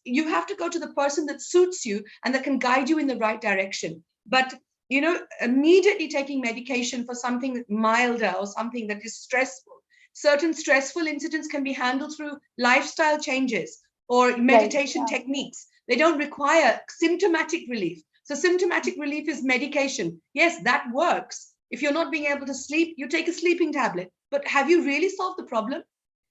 You have to go to the person that suits you and that can guide you in the right direction. But immediately taking medication for something milder or something that is stressful. Certain stressful incidents can be handled through lifestyle changes or meditation techniques. They don't require symptomatic relief. So symptomatic relief is medication. Yes, that works. If you're not being able to sleep, you take a sleeping tablet. But have you really solved the problem?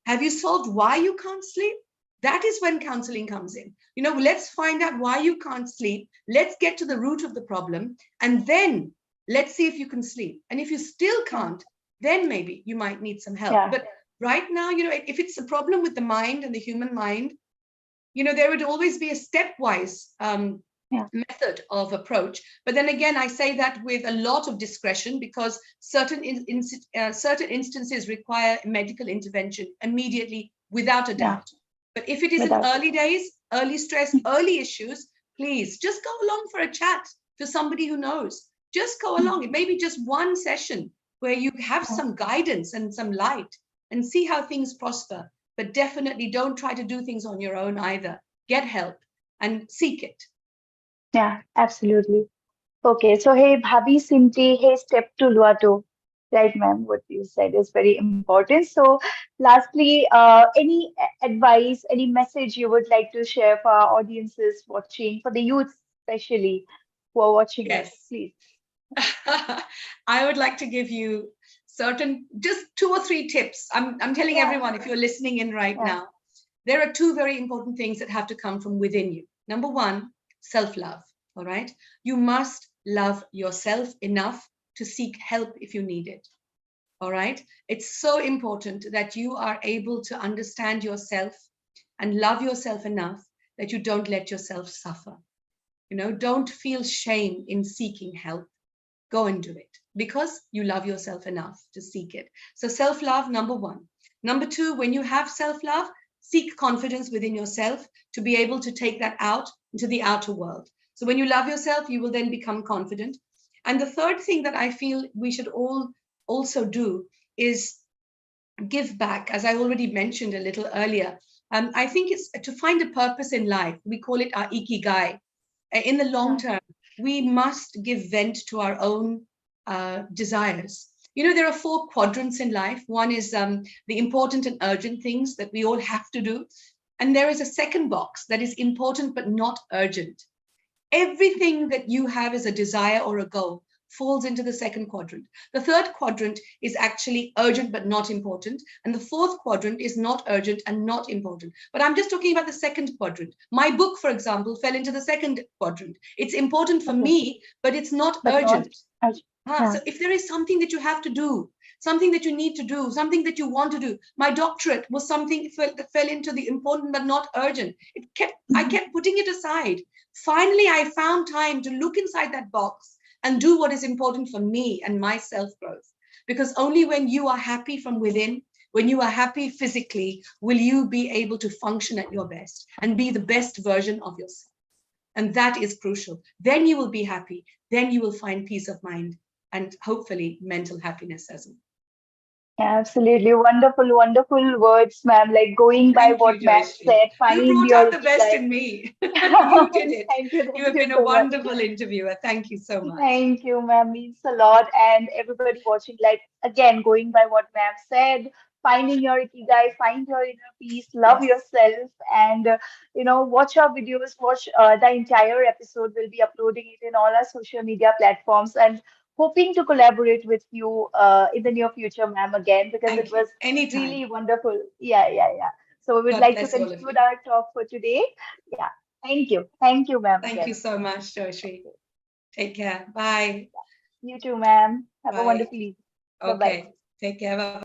Have you solved why you can't sleep? That is when counseling comes in. Let's find out why you can't sleep. Let's get to the root of the problem. And then let's see if you can sleep. And if you still can't, then maybe you might need some help. Yeah. But right now, if it's a problem with the mind and the human mind, there would always be a stepwise method of approach. But then again, I say that with a lot of discretion, because certain instances require medical intervention immediately, without a doubt. But if it is in early days, early stress, early issues, please just go along for a chat to somebody who knows. Just go along. It may be just one session where you have some guidance and some light and see how things prosper. But definitely don't try to do things on your own either. Get help and seek it. Yeah, absolutely. Okay, so hey, Bhabi Simti, hey, step to Luato. Right, ma'am, what you said is very important. So, lastly, any advice, any message you would like to share for our audiences watching, for the youth especially who are watching us, Yes. please? I would like to give you just 2 or 3 tips. I'm telling everyone, if you're listening in right Yeah, now, there are 2 very important things that have to come from within you. Number 1, self-love. All right. You must love yourself enough to seek help if you need it. All right. It's so important that you are able to understand yourself and love yourself enough that you don't let yourself suffer. Don't feel shame in seeking help. Go and do it because you love yourself enough to seek it. So self-love, number 1. Number 2, when you have self-love, seek confidence within yourself to be able to take that out into the outer world. So when you love yourself, you will then become confident. And the third thing that I feel we should all also do is give back, as I already mentioned a little earlier. I think it's to find a purpose in life. We call it our ikigai. In the long yeah, term, we must give vent to our own desires. There are 4 quadrants in life. One is the important and urgent things that we all have to do. And there is a second box that is important but not urgent. Everything that you have as a desire or a goal falls into the second quadrant. The third quadrant is actually urgent but not important. And the fourth quadrant is not urgent and not important. But I'm just talking about the second quadrant. My book, for example, fell into the second quadrant. It's important for okay, me, but it's not but not, urgent. yeah, So if there is something that you have to do, something that you need to do, something that you want to do, my doctorate was something that fell into the important but not urgent. I kept putting it aside. Finally, I found time to look inside that box and do what is important for me and my self-growth. Because only when you are happy from within, when you are happy physically, will you be able to function at your best and be the best version of yourself. And that is crucial. Then you will be happy. Then you will find peace of mind and hopefully mental happiness as well. absolutely wonderful, wonderful words, ma'am. Like going by Thank you, what ma'am Joyshri. said, You find brought your out the best ikigai. in me. You did it. You Thank have you been a so much. wonderful interviewer. Thank you so much. Thank you, ma'am. Means a lot. And everybody watching, like again, going by what ma'am said, finding your ikigai, find your inner peace, love Yes. yourself, and watch our videos. Watch the entire episode. We'll be uploading it in all our social media platforms, and hoping to collaborate with you in the near future, ma'am, again because it Thank you. was Anytime. really wonderful. Yeah, yeah, yeah. So we would God like to bless all of conclude you. our talk for today. Yeah. Thank you, ma'am, Thank again. you so much, Joyshri. Take care. Bye. You too, ma'am. Have a Bye. wonderful evening. Bye bye. Okay. Take care. Bye bye.